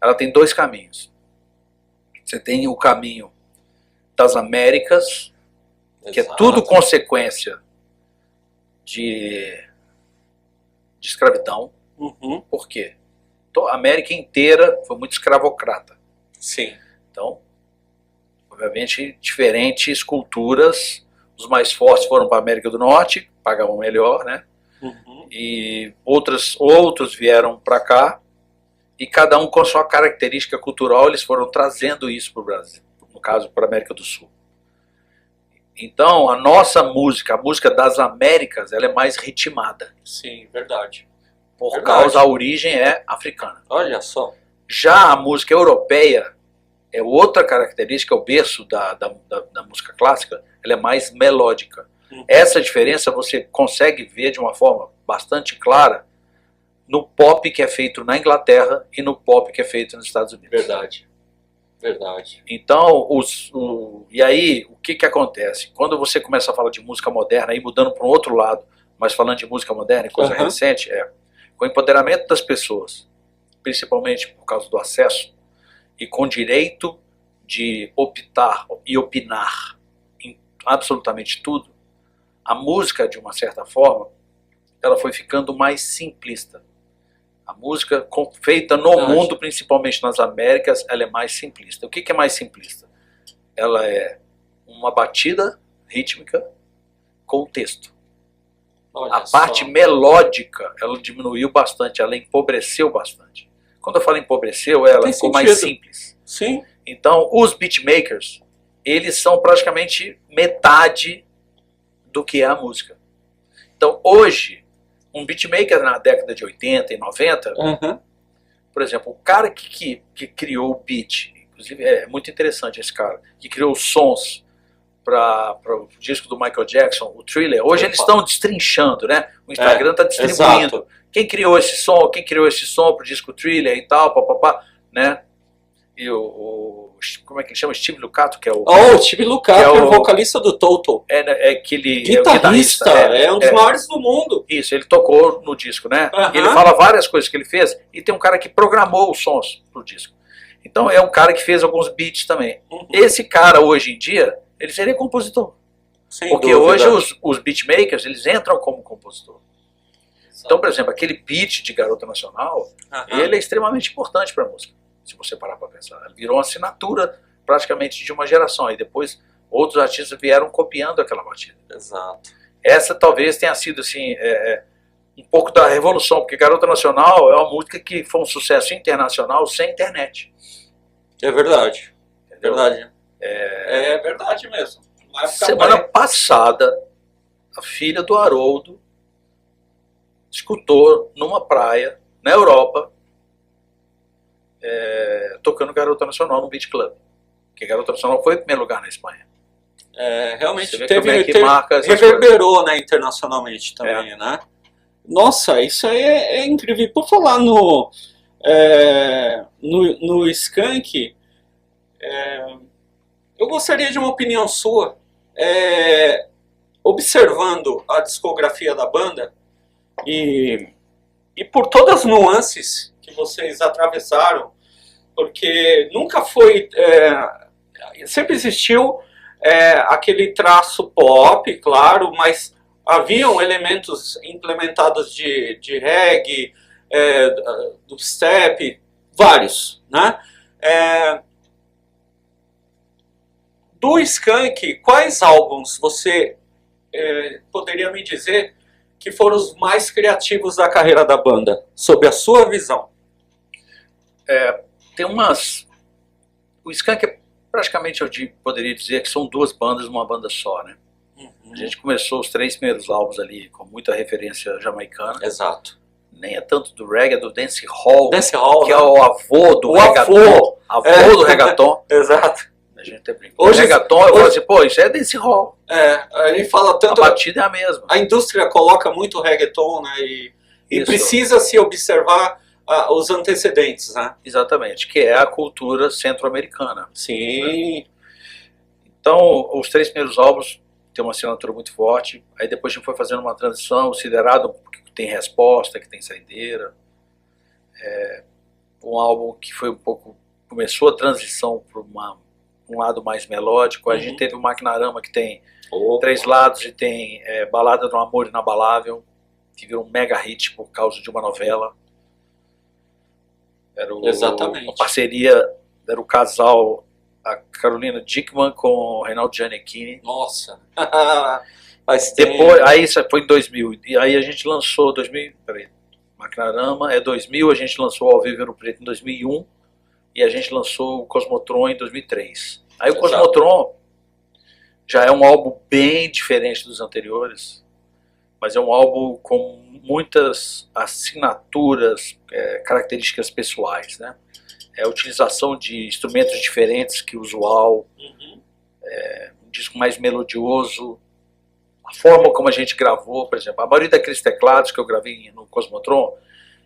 Ela tem dois caminhos. Você tem o caminho das Américas, que é tudo consequência de escravidão. Uhum. Por quê? Então, a América inteira foi muito escravocrata. Sim. Então, obviamente, diferentes culturas. Os mais fortes foram para a América do Norte, pagavam melhor, né? Uhum. E outros vieram para cá, e cada um com a sua característica cultural, eles foram trazendo isso para o Brasil, no caso, para a América do Sul. Então, a nossa música, a música das Américas, ela é mais ritmada. Sim, verdade. Por causa, a origem é africana. Olha só. Já a música europeia é outra característica, o berço da música clássica, ela é mais melódica. Essa diferença você consegue ver de uma forma bastante clara no pop que é feito na Inglaterra e no pop que é feito nos Estados Unidos. Verdade. Verdade. Então, e aí, o que acontece? Quando você começa a falar de música moderna, aí mudando para um outro lado, mas falando de música moderna e coisa recente, com o empoderamento das pessoas, principalmente por causa do acesso, e com direito de optar e opinar em absolutamente tudo, a música, de uma certa forma, ela foi ficando mais simplista. A música feita no mundo, principalmente nas Américas, ela é mais simplista. O que é mais simplista? Ela é uma batida rítmica com texto. Olha a parte melódica, ela diminuiu bastante, ela empobreceu bastante. Quando eu falo empobreceu, ela ficou mais simples. Sim. Então, os beatmakers, eles são praticamente metade do que é a música. Então, hoje, um beatmaker na década de 80 e 90, por exemplo, o cara que criou o beat, inclusive é muito interessante esse cara, que criou os sons para o disco do Michael Jackson, o Thriller, hoje eles estão destrinchando, né? O Instagram está distribuindo. Exato. Quem criou esse som para o disco Thriller e tal, papapá, né? E como é que ele chama? Steve Lucato, que é o... Steve Lucato, é o vocalista do Toto. Guitarrista, é um dos maiores do mundo. Isso, ele tocou no disco, né? E ele fala várias coisas que ele fez, e tem um cara que programou os sons pro disco. Então é um cara que fez alguns beats também. Esse cara, hoje em dia, ele seria compositor. Sem porque dúvida. Hoje os beatmakers, eles entram como compositor. Então, por exemplo, aquele beat de Garota Nacional, ele é extremamente importante para a música, se você parar para pensar. Virou uma assinatura praticamente de uma geração, e depois outros artistas vieram copiando aquela batida. Exato. Essa talvez tenha sido assim, um pouco da revolução, porque Garota Nacional é uma música que foi um sucesso internacional sem internet. É verdade. Entendeu? Verdade. É verdade mesmo. Semana passada, a filha do Haroldo escutou numa praia, na Europa, tocando Garota Nacional no Beach Club. Porque Garota Nacional foi em primeiro lugar na Espanha. Realmente reverberou, né, internacionalmente também, né? Nossa, isso aí é incrível. Por falar no Skank, eu gostaria de uma opinião sua, observando a discografia da banda e por todas as nuances que vocês atravessaram, porque nunca foi, sempre existiu aquele traço pop, claro, mas haviam elementos implementados de reggae, do Step, vários, né? Do Skank, quais álbuns você poderia me dizer que foram os mais criativos da carreira da banda, sob a sua visão? Tem umas... O Skank é praticamente, poderia dizer que são duas bandas numa banda só, né? A gente começou os 3 primeiros álbuns ali com muita referência jamaicana. Exato. Nem é tanto do reggae, é do dance hall, Dancehall, que né? é o avô do reggaeton. Avô do reggaeton. Exato. A gente até brinca. O Hoje- reggaeton, eu falo assim, pô, isso é dance hall. Ele fala A tanto... batida é a mesma. A indústria coloca muito reggaeton, né? E Isso. precisa se observar os antecedentes, né? Exatamente, que é a cultura centro-americana. Sim. Então, os 3 primeiros álbuns tem uma assinatura muito forte. Aí depois a gente foi fazendo uma transição, o Siderado, que tem resposta, que tem saideira. Um álbum que foi um pouco... Começou a transição para um lado mais melódico. A gente teve o Maquinarama, que tem 3 lados, e tem Balada do Amor Inabalável, que virou um mega hit por causa de uma novela. Era Exatamente. uma parceria, era o casal, a Carolina Dickman com o Reinaldo Gianecchini. Nossa. Faz tempo. Depois, aí isso foi em 2000, e aí a gente lançou, Maquinarama, 2000, a gente lançou Ao Vivo no Preto em 2001, e a gente lançou o Cosmotron em 2003. Aí o Exato. Cosmotron já é um álbum bem diferente dos anteriores, mas é um álbum com muitas assinaturas, características pessoais, né? A utilização de instrumentos diferentes que o usual, um disco mais melodioso, a forma como a gente gravou, por exemplo, a maioria daqueles teclados que eu gravei no Cosmotron,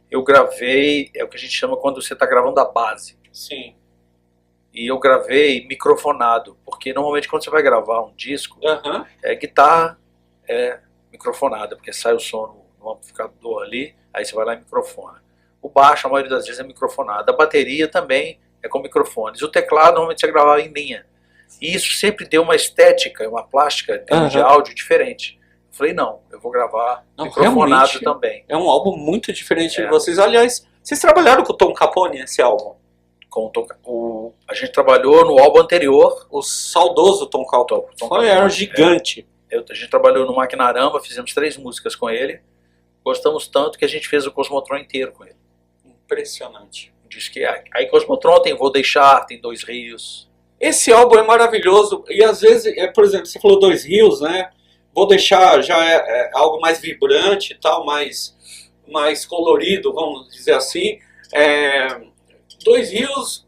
eu gravei, é o que a gente chama quando você está gravando a base. Sim. E eu gravei microfonado, porque normalmente quando você vai gravar um disco, Aham. guitarra é microfonada, porque sai o som no amplificador ali, aí você vai lá e microfona. O baixo, a maioria das vezes, é microfonado. A bateria também é com microfones. O teclado, normalmente, você gravava em linha. E isso sempre deu uma estética, uma plástica em termos de áudio diferente. Eu falei, não, eu vou gravar microfonado realmente, também. É um álbum muito diferente de vocês. Aliás, vocês trabalharam com o Tom Capone nesse álbum? A gente trabalhou no álbum anterior. O saudoso Tom Capone. Era um gigante. A gente trabalhou no Maquinarama, fizemos 3 músicas com ele. Gostamos tanto que a gente fez o Cosmotron inteiro com ele. Impressionante. Diz que aí Cosmotron tem Vou Deixar, tem Dois Rios. Esse álbum é maravilhoso. E às vezes, por exemplo, você falou Dois Rios, né? Vou Deixar já é algo mais vibrante e tal, mais colorido, vamos dizer assim. Dois Rios,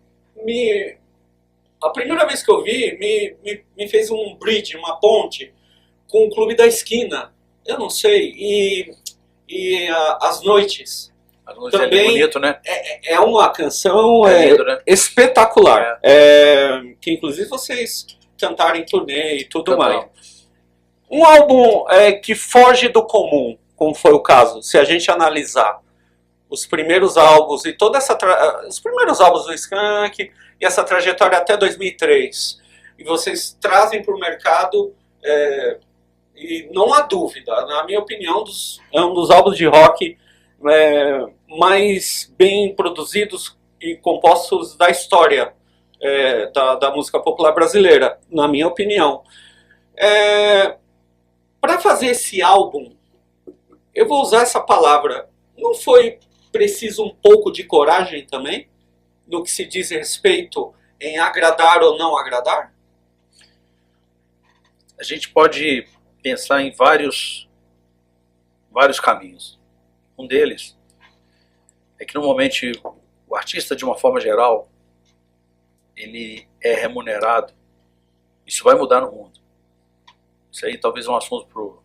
a primeira vez que eu vi, me fez um bridge, uma ponte com o Clube da Esquina. Eu não sei. E As Noites. As noites Também é bonito, né? É uma canção lindo, né? espetacular. Que inclusive vocês cantaram em turnê e tudo mais. Um álbum que foge do comum, como foi o caso, se a gente analisar os primeiros álbuns e toda os primeiros álbuns do Skank e essa trajetória até 2003, e vocês trazem para o mercado, e não há dúvida, na minha opinião, é um dos álbuns de rock mais bem produzidos e compostos da história da música popular brasileira, na minha opinião. Para fazer esse álbum, eu vou usar essa palavra, não foi preciso um pouco de coragem também, no que se diz respeito em agradar ou não agradar? A gente pode pensar em vários caminhos. Um deles é que normalmente o artista, de uma forma geral, ele é remunerado. Isso vai mudar no mundo. Isso aí talvez é um assunto para o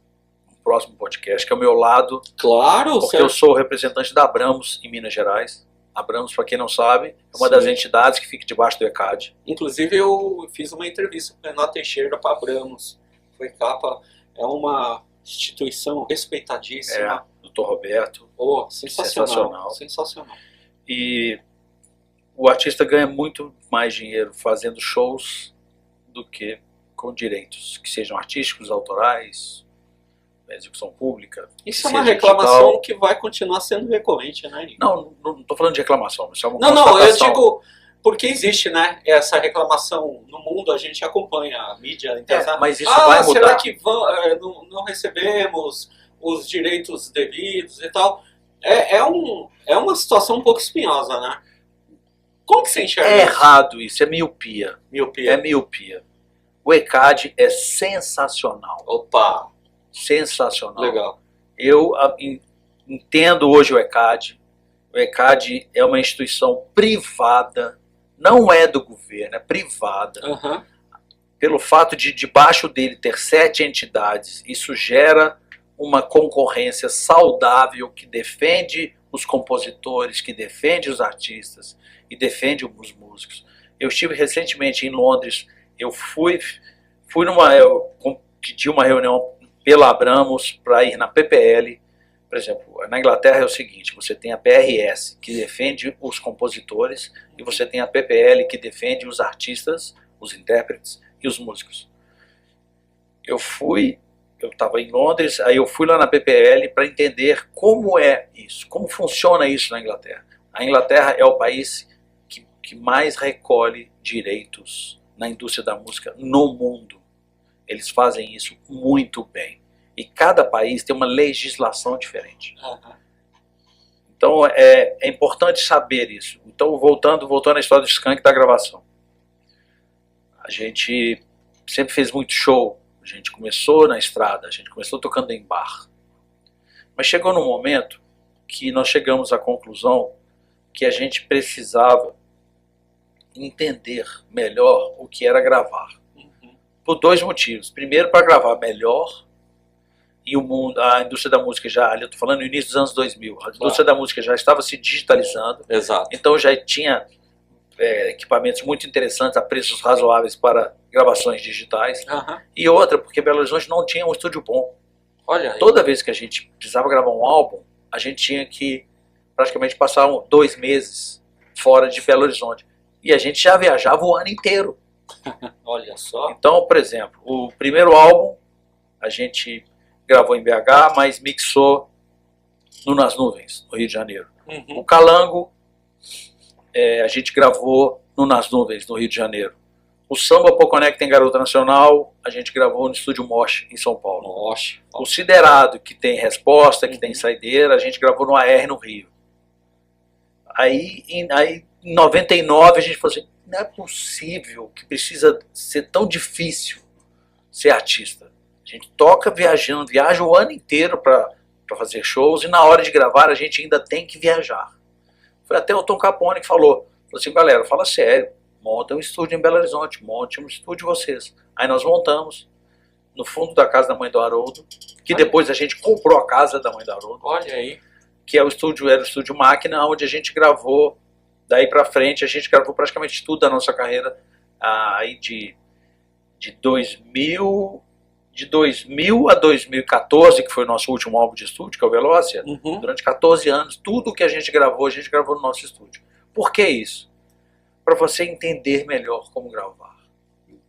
próximo podcast, que é o meu lado. Claro, porque eu sou representante da Abramos em Minas Gerais. Abramos, para quem não sabe, é uma das entidades que fica debaixo do ECAD. Inclusive eu fiz uma entrevista com o Renato Teixeira para Abramos. Foi capa, é uma instituição respeitadíssima. Dr. Roberto. Sensacional. E o artista ganha muito mais dinheiro fazendo shows do que com direitos, que sejam artísticos, autorais, execução pública. Isso é que uma seja reclamação digital. que vai continuar sendo recorrente, né, Henrique? Não estou falando de reclamação, isso é uma Não, eu constatação. digo porque existe, né, essa reclamação no mundo, a gente acompanha a mídia internacional. Mas isso vai mudar. Será que não recebemos os direitos devidos e tal? É uma situação um pouco espinhosa, né? Como que você enxerga É isso? errado isso, é miopia. Miopia. É miopia. O ECAD é sensacional. Opa, Sensacional. legal. Eu entendo hoje o ECAD. O ECAD é uma instituição privada, não é do governo, é privada. Aham. Pelo fato de debaixo dele ter 7 entidades, isso gera uma concorrência saudável que defende os compositores, que defende os artistas e defende os músicos. Eu estive recentemente em Londres, eu pedi uma reunião pela Abramos para ir na PPL. Por exemplo, na Inglaterra é o seguinte, você tem a PRS, que defende os compositores, e você tem a PPL, que defende os artistas, os intérpretes e os músicos. Eu estava em Londres, aí eu fui lá na PPL para entender como é isso, como funciona isso na Inglaterra. A Inglaterra é o país que mais recolhe direitos na indústria da música no mundo. Eles fazem isso muito bem. E cada país tem uma legislação diferente. Aham. Então é importante saber isso. Então voltando à história do Skank da gravação. A gente sempre fez muito show. A gente começou na estrada, a gente começou tocando em bar. Mas chegou num momento que nós chegamos à conclusão que a gente precisava entender melhor o que era gravar. Uhum. Por 2 motivos. Primeiro, para gravar melhor, e a indústria da música ali eu estou falando no início dos anos 2000, a indústria da música já estava se digitalizando, Exato. então já tinha equipamentos muito interessantes a preços razoáveis para gravações digitais. Aham. E outra, porque Belo Horizonte não tinha um estúdio bom. Olha aí. Toda vez que a gente precisava gravar um álbum, a gente tinha que praticamente passar 2 meses fora de Belo Horizonte. E a gente já viajava o ano inteiro. Olha só. Então, por exemplo, o primeiro álbum a gente gravou em BH, mas mixou no Nas Nuvens, no Rio de Janeiro. Uhum. O Calango a gente gravou no Nas Nuvens, no Rio de Janeiro. O Samba Poconé, que tem Garota Nacional, a gente gravou no Estúdio Mosh, em São Paulo. Nossa. O Siderado, que tem resposta, que tem saideira, a gente gravou no AR, no Rio. Aí em 99, a gente falou assim, não é possível que precisa ser tão difícil ser artista. A gente toca viaja o ano inteiro para fazer shows, e na hora de gravar a gente ainda tem que viajar. Foi até o Tom Capone que falou assim, galera, fala sério, monta um estúdio em Belo Horizonte, monte um estúdio vocês. Aí nós montamos no fundo da casa da mãe do Haroldo, que depois a gente comprou a casa da mãe do Haroldo, Olha aí. que era o estúdio Máquina, onde a gente gravou, daí pra frente a gente gravou praticamente tudo da nossa carreira, aí de 2000 a 2014, que foi o nosso último álbum de estúdio, que é o Velócia. Uhum. Durante 14 anos, tudo que a gente gravou no nosso estúdio. Por que isso? Para você entender melhor como gravar.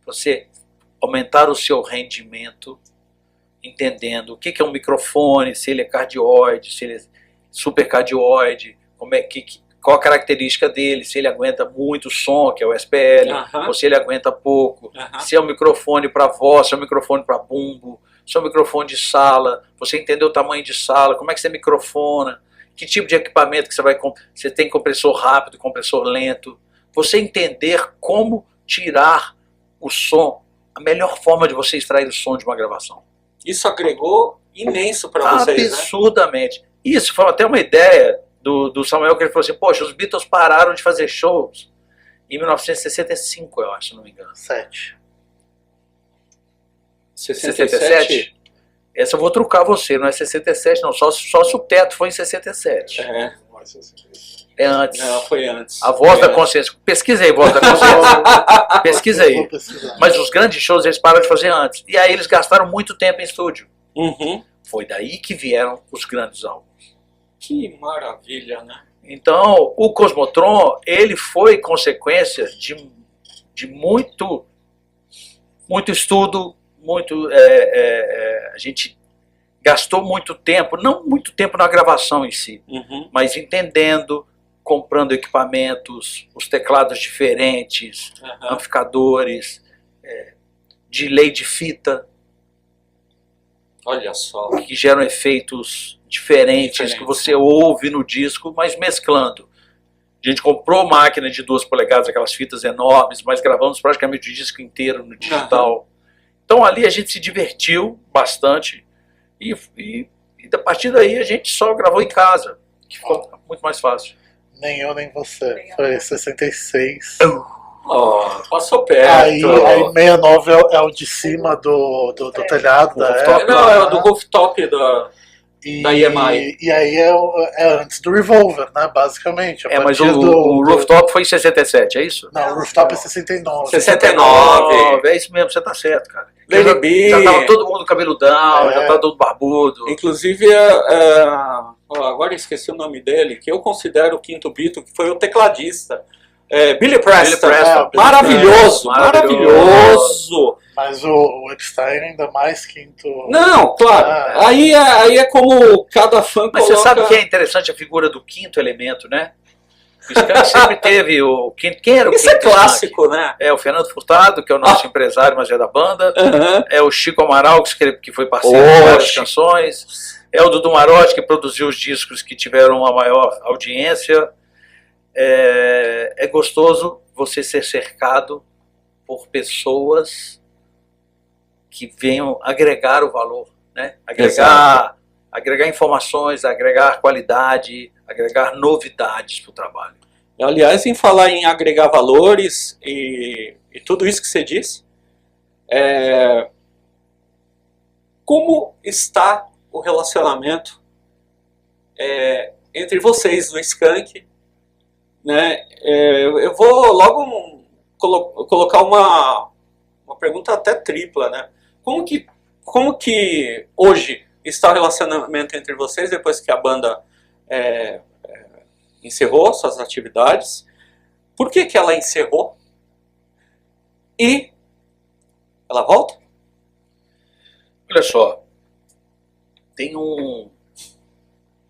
Você aumentar o seu rendimento, entendendo o que é um microfone, se ele é cardioide, se ele é supercardioide, qual a característica dele, se ele aguenta muito som, que é o SPL, Aham. ou se ele aguenta pouco, Aham. se é um microfone para voz, se é um microfone para bumbo, se é um microfone de sala, você entender o tamanho de sala, como é que você microfona, que tipo de equipamento que você tem compressor rápido, compressor lento, você entender como tirar o som, a melhor forma de você extrair o som de uma gravação. Isso agregou imenso para vocês, né? Absurdamente. Isso foi até uma ideia do Samuel, que ele falou assim, poxa, os Beatles pararam de fazer shows em 1965, eu acho, se não me engano. 7. 67? Essa eu vou trucar você, não é 67 não, só se o teto foi em 67. É. É antes. Não, foi antes. A Voz Foi da antes. Consciência. Pesquisa aí, Voz da Consciência. Pesquisa aí. Vou pesquisar. Mas os grandes shows eles pararam de fazer antes. E aí eles gastaram muito tempo em estúdio. Uhum. Foi daí que vieram os grandes álbuns. Que maravilha, né? Então, o Cosmotron, ele foi consequência de muito estudo, a gente gastou muito tempo, não muito tempo na gravação em si, mas entendendo, comprando equipamentos, os teclados diferentes, amplificadores, delay de fita, Olha só. que geram efeitos diferentes que você ouve no disco, mas mesclando. A gente comprou máquina de 2 polegadas, aquelas fitas enormes, mas gravamos praticamente o disco inteiro no digital. Então ali a gente se divertiu bastante e a partir daí a gente só gravou em casa, que ficou muito mais fácil. Nem eu, nem você. Foi 66. Passou perto. Aí 69 é o de cima do telhado da Apple. Não, é o do rooftop da EMI. E aí é antes do Revolver, né? Basicamente. Mas o Rooftop foi em 67, é isso? Não, o Rooftop é 69. 69. É isso mesmo, você tá certo, cara. Lady B. Já tava todo mundo cabeludão, já tava todo barbudo. Inclusive, agora eu esqueci o nome dele, que eu considero o quinto Beatle, que foi o tecladista. Billy Preston. Maravilhoso, maravilhoso. Mas o Epstein ainda mais quinto. Não, claro. Aí é como cada fã Mas coloca... você sabe que é interessante a figura do quinto elemento, né? O Skank sempre teve o quinto. Quem era o Isso quinto é clássico, né? É o Fernando Furtado, que é o nosso empresário, mas é da banda. É o Chico Amaral, que foi parceiro de várias canções. É o Dudu Marotti, que produziu os discos que tiveram uma maior audiência. É gostoso você ser cercado por pessoas que venham agregar o valor, né? Agregar informações, agregar qualidade, agregar novidades para o trabalho. Aliás, em falar em agregar valores e tudo isso que você disse, como está o relacionamento entre vocês do Skank? Né? Eu vou logo colocar uma pergunta até tripla, né? Como que hoje está o relacionamento entre vocês depois que a banda encerrou suas atividades? Por que ela encerrou? E ela volta? Olha só,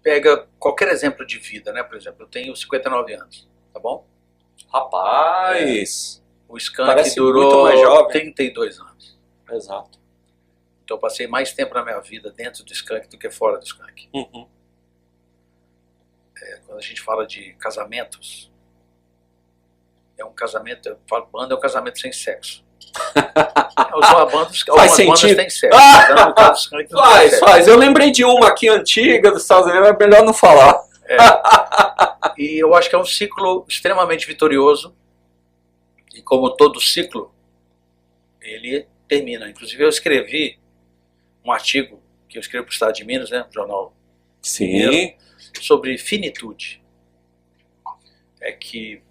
pega qualquer exemplo de vida, né? Por exemplo, eu tenho 59 anos, tá bom? Rapaz! O Skank Parece muito durou mais jovem. 32 anos. Exato. Então eu passei mais tempo na minha vida dentro do Skank do que fora do Skank. Quando a gente fala de casamentos, eu falo banda é um casamento sem sexo. Algumas bandas têm sexo. Então, no caso do Skank não tem sexo. Faz. Eu lembrei de uma aqui antiga dos Estados Unidos, é melhor não falar. E eu acho que é um ciclo extremamente vitorioso. E como todo ciclo, ele termina. Inclusive eu escrevi um artigo que eu escrevo para o Estado de Minas, né, no jornal Sim. sobre finitude. É que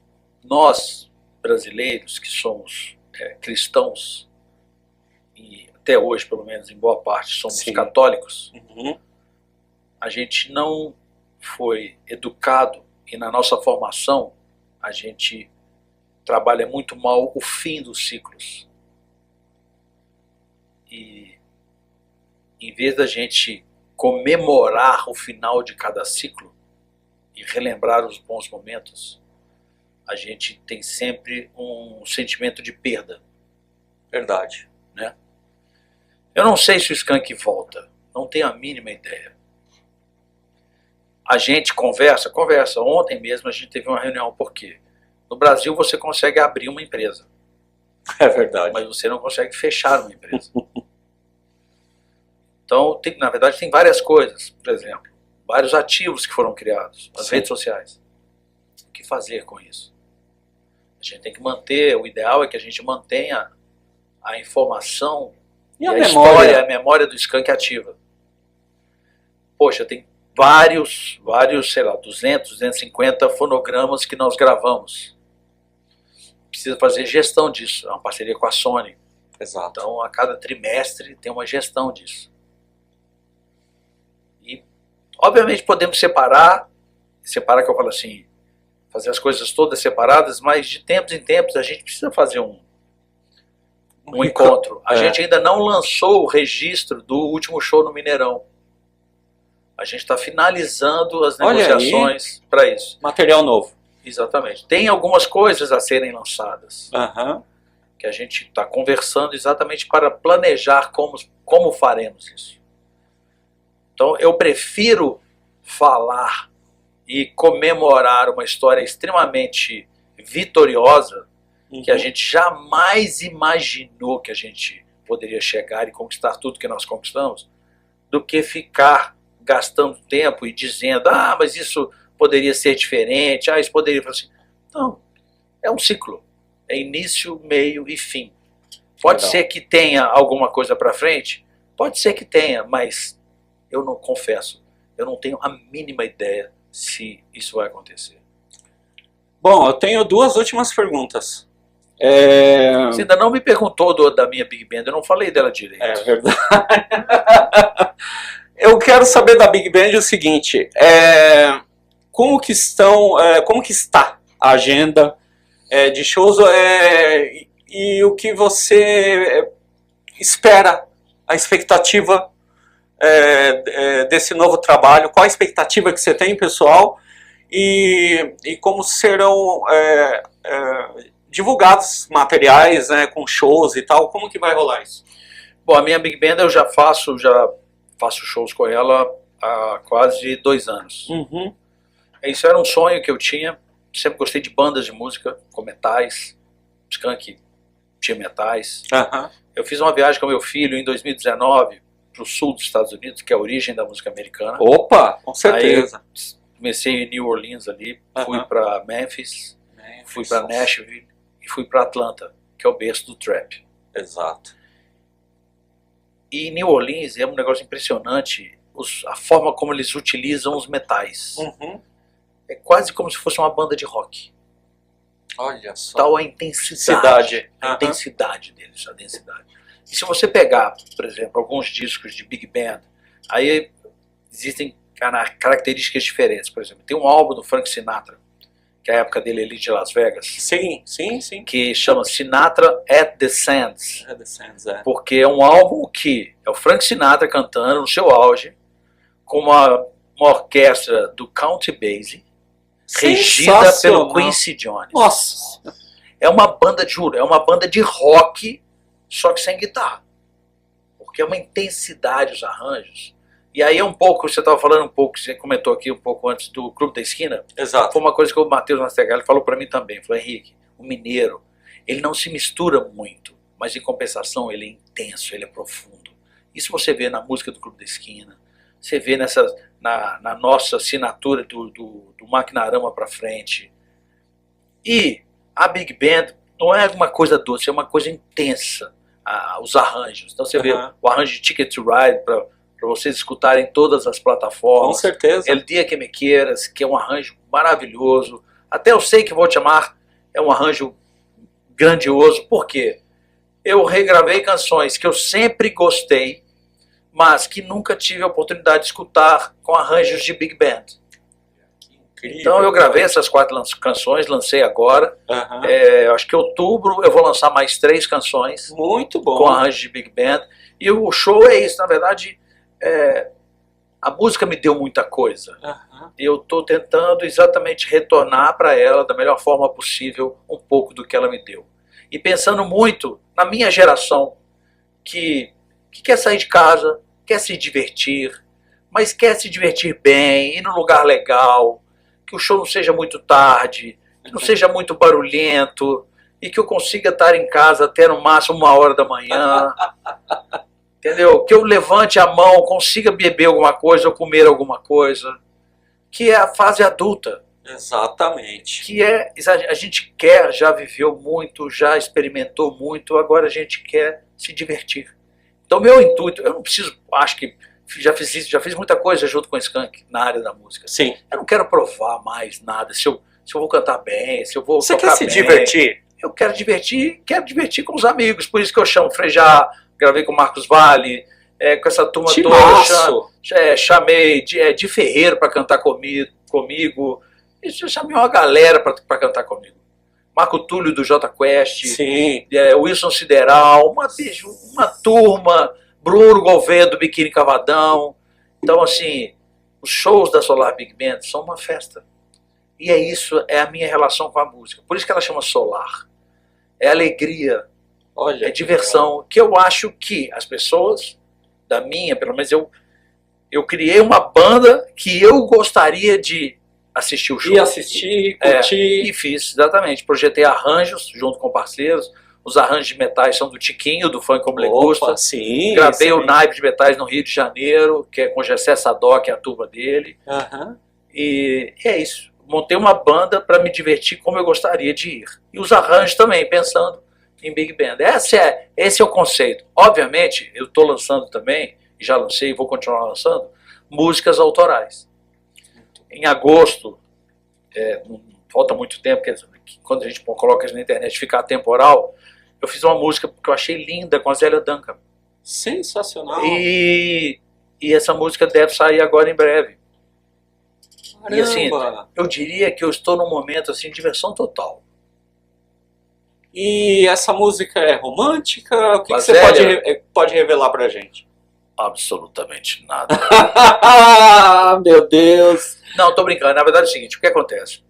nós, brasileiros, que somos cristãos, e até hoje, pelo menos, em boa parte, somos católicos, a gente não foi educado e na nossa formação a gente trabalha muito mal o fim dos ciclos. E em vez da gente comemorar o final de cada ciclo e relembrar os bons momentos, a gente tem sempre um sentimento de perda. Verdade. Né? Eu não sei se o Skank volta, não tenho a mínima ideia. A gente conversa. Ontem mesmo a gente teve uma reunião, por quê? No Brasil você consegue abrir uma empresa. É verdade. Mas você não consegue fechar uma empresa. Então, na verdade, tem várias coisas. Por exemplo, vários ativos que foram criados, as redes sociais. O que fazer com isso? A gente tem que manter, o ideal é que a gente mantenha a informação e a história, a memória do Skank ativa. Poxa, tem vários, sei lá, 200, 250 fonogramas que nós gravamos. Precisa fazer gestão disso, é uma parceria com a Sony. Exato. Então, a cada trimestre tem uma gestão disso. E, obviamente, podemos separar que eu falo assim, fazer as coisas todas separadas, mas de tempos em tempos a gente precisa fazer um encontro. A gente ainda não lançou o registro do último show no Mineirão. A gente está finalizando as Olha aí. negociações para isso. Material novo. Exatamente. Tem algumas coisas a serem lançadas, Aham. que a gente está conversando exatamente para planejar como faremos isso. Então, eu prefiro falar e comemorar uma história extremamente vitoriosa, que a gente jamais imaginou que a gente poderia chegar e conquistar tudo que nós conquistamos, do que ficar gastando tempo e dizendo, mas isso poderia ser diferente, isso poderia ser assim. Não, é um ciclo, é início, meio e fim. Pode Legal. ser que tenha alguma coisa para frente, pode ser que tenha, mas eu não confesso, eu não tenho a mínima ideia se isso vai acontecer. Bom, eu tenho duas últimas perguntas. Você ainda não me perguntou da minha Big Band, eu não falei dela direito. É verdade. Eu quero saber da Big Band o seguinte: como que está a agenda de shows e o que você espera, a expectativa desse novo trabalho? Qual a expectativa que você tem, pessoal? E como serão divulgados materiais, com shows e tal? Como que vai rolar isso? Bom, a minha Big Band eu já faço shows com ela há quase 2 anos. Uhum. Isso era um sonho que eu tinha. Sempre gostei de bandas de música com metais. Skank tinha metais. Uhum. Eu fiz uma viagem com meu filho em 2019 para o sul dos Estados Unidos, que é a origem da música americana. Opa, com certeza. Aí comecei em New Orleans ali, fui Uhum. para Memphis, fui para Nashville e fui para Atlanta, que é o berço do trap. Exato. E New Orleans é um negócio impressionante, a forma como eles utilizam os metais. Uhum. É quase como se fosse uma banda de rock. Olha só. Tal a intensidade. A Uhum. intensidade deles, a densidade. E se você pegar, por exemplo, alguns discos de Big Band, aí existem características diferentes. Por exemplo, tem um álbum do Frank Sinatra, que é a época dele ali de Las Vegas, Sim. que chama Sinatra at the Sands. É. Porque é um álbum que é o Frank Sinatra cantando no seu auge, com uma orquestra do Count Basie, regida pelo Sensacional. Quincy Jones. Nossa. É uma banda, juro, é uma banda de rock, só que sem guitarra. Porque é uma intensidade os arranjos. E aí é um pouco, você estava falando um pouco, você comentou aqui um pouco antes do Clube da Esquina, Exato. foi uma coisa que o Matheus Nastegali falou para mim também. Falou, Henrique, o mineiro, ele não se mistura muito, mas em compensação ele é intenso, ele é profundo. Isso você vê na música do Clube da Esquina, você vê na nossa assinatura do Maquinarama para frente. E a Big Band não é uma coisa doce, é uma coisa intensa, os arranjos. Então você vê o arranjo de Ticket to Ride para vocês escutarem todas as plataformas. Com certeza. El Dia Que Me Queiras, que é um arranjo maravilhoso. Até Eu Sei Que Vou Te Amar é um arranjo grandioso. Por quê? Eu regravei canções que eu sempre gostei, mas que nunca tive a oportunidade de escutar com arranjos de Big Band. Incrível. Então eu gravei essas 4 canções, lancei agora. Uhum. Acho que em outubro eu vou lançar mais 3 canções Muito bom. com arranjos de Big Band. E o show é isso, na verdade, a música me deu muita coisa. Uhum. Eu estou tentando exatamente retornar para ela da melhor forma possível um pouco do que ela me deu. E pensando muito na minha geração, que quer sair de casa, quer se divertir, mas quer se divertir bem, ir num lugar legal, que o show não seja muito tarde, que não seja muito barulhento, e que eu consiga estar em casa até no máximo 1h da manhã. Entendeu? Que eu levante a mão, consiga beber alguma coisa ou comer alguma coisa. Que é a fase adulta. Exatamente. Que a gente já viveu muito, já experimentou muito, agora a gente quer se divertir. Então meu intuito, eu não preciso, acho que já fiz muita coisa junto com o Skank na área da música. Sim. Eu não quero provar mais nada, se eu vou cantar bem, se eu vou Você tocar quer se bem. divertir? Eu quero divertir com os amigos, por isso que eu chamo Frejá, gravei com o Marcos Vale, com essa turma Timaço. toda, chamei de Ferreiro para cantar comigo, eu chamei uma galera para cantar comigo. Marco Túlio do J Quest, Sim. Wilson Sideral, uma turma, Bruno Gouveia do Biquíni Cavadão. Então, assim, Os shows da Solar Big Band são uma festa. E é isso, é a minha relação com a música. Por isso que ela chama Solar. É alegria, Olha, é diversão, que eu acho que as pessoas da minha, pelo menos eu criei uma banda que eu gostaria de assistir o show. e assistir, curtir. E fiz, exatamente. Projetei arranjos junto com parceiros. Os arranjos de metais são do Tiquinho, do Funk Como Le Gusta. Sim. Gravei o excelente. naipe de metais no Rio de Janeiro, que é com Gessé Sadoc, a turma dele. Aham. E é isso. Montei uma banda para me divertir como eu gostaria de ir. E os arranjos também, pensando em Big Band. Esse é o conceito. Obviamente, eu estou lançando também, já lancei e vou continuar lançando, músicas autorais. Em agosto, não falta muito tempo, quando a gente coloca isso na internet fica atemporal, eu fiz uma música que eu achei linda com a Zélia Duncan. Sensacional. E essa música deve sair agora em breve. Caramba. E assim, eu diria que eu estou num momento assim, de diversão total. E essa música é romântica? O que Mas você pode revelar pra gente? Absolutamente nada. Meu Deus. Não, tô brincando. Na verdade é o seguinte, o que acontece?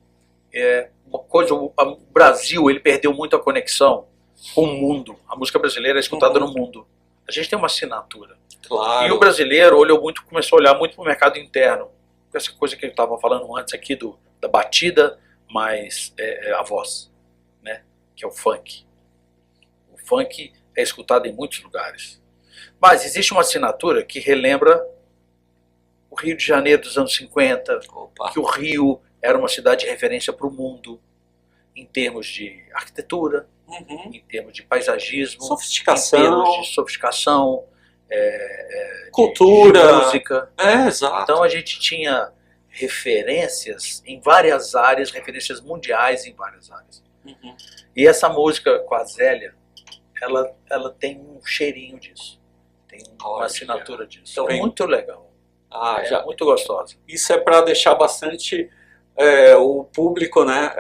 O Brasil, ele perdeu muito a conexão com o mundo. A música brasileira é escutada no mundo. A gente tem uma assinatura. Claro. E o brasileiro começou a olhar muito para o mercado interno. Essa coisa que eu estava falando antes aqui da batida, mais a voz, né? Que é o funk. O funk é escutado em muitos lugares. Mas existe uma assinatura que relembra o Rio de Janeiro dos anos 50, Opa. que o Rio era uma cidade de referência para o mundo, em termos de arquitetura, Uhum. em termos de paisagismo, Sofisticação. em termos de sofisticação, Cultura. de música. Exato. Então a gente tinha referências em várias áreas, referências mundiais em várias áreas. Uhum. E essa música com a Zélia, ela tem um cheirinho disso. Tem uma Olha. assinatura disso. Então É vem- muito legal. Já. Muito gostosa. Isso é para deixar bastante o público, né,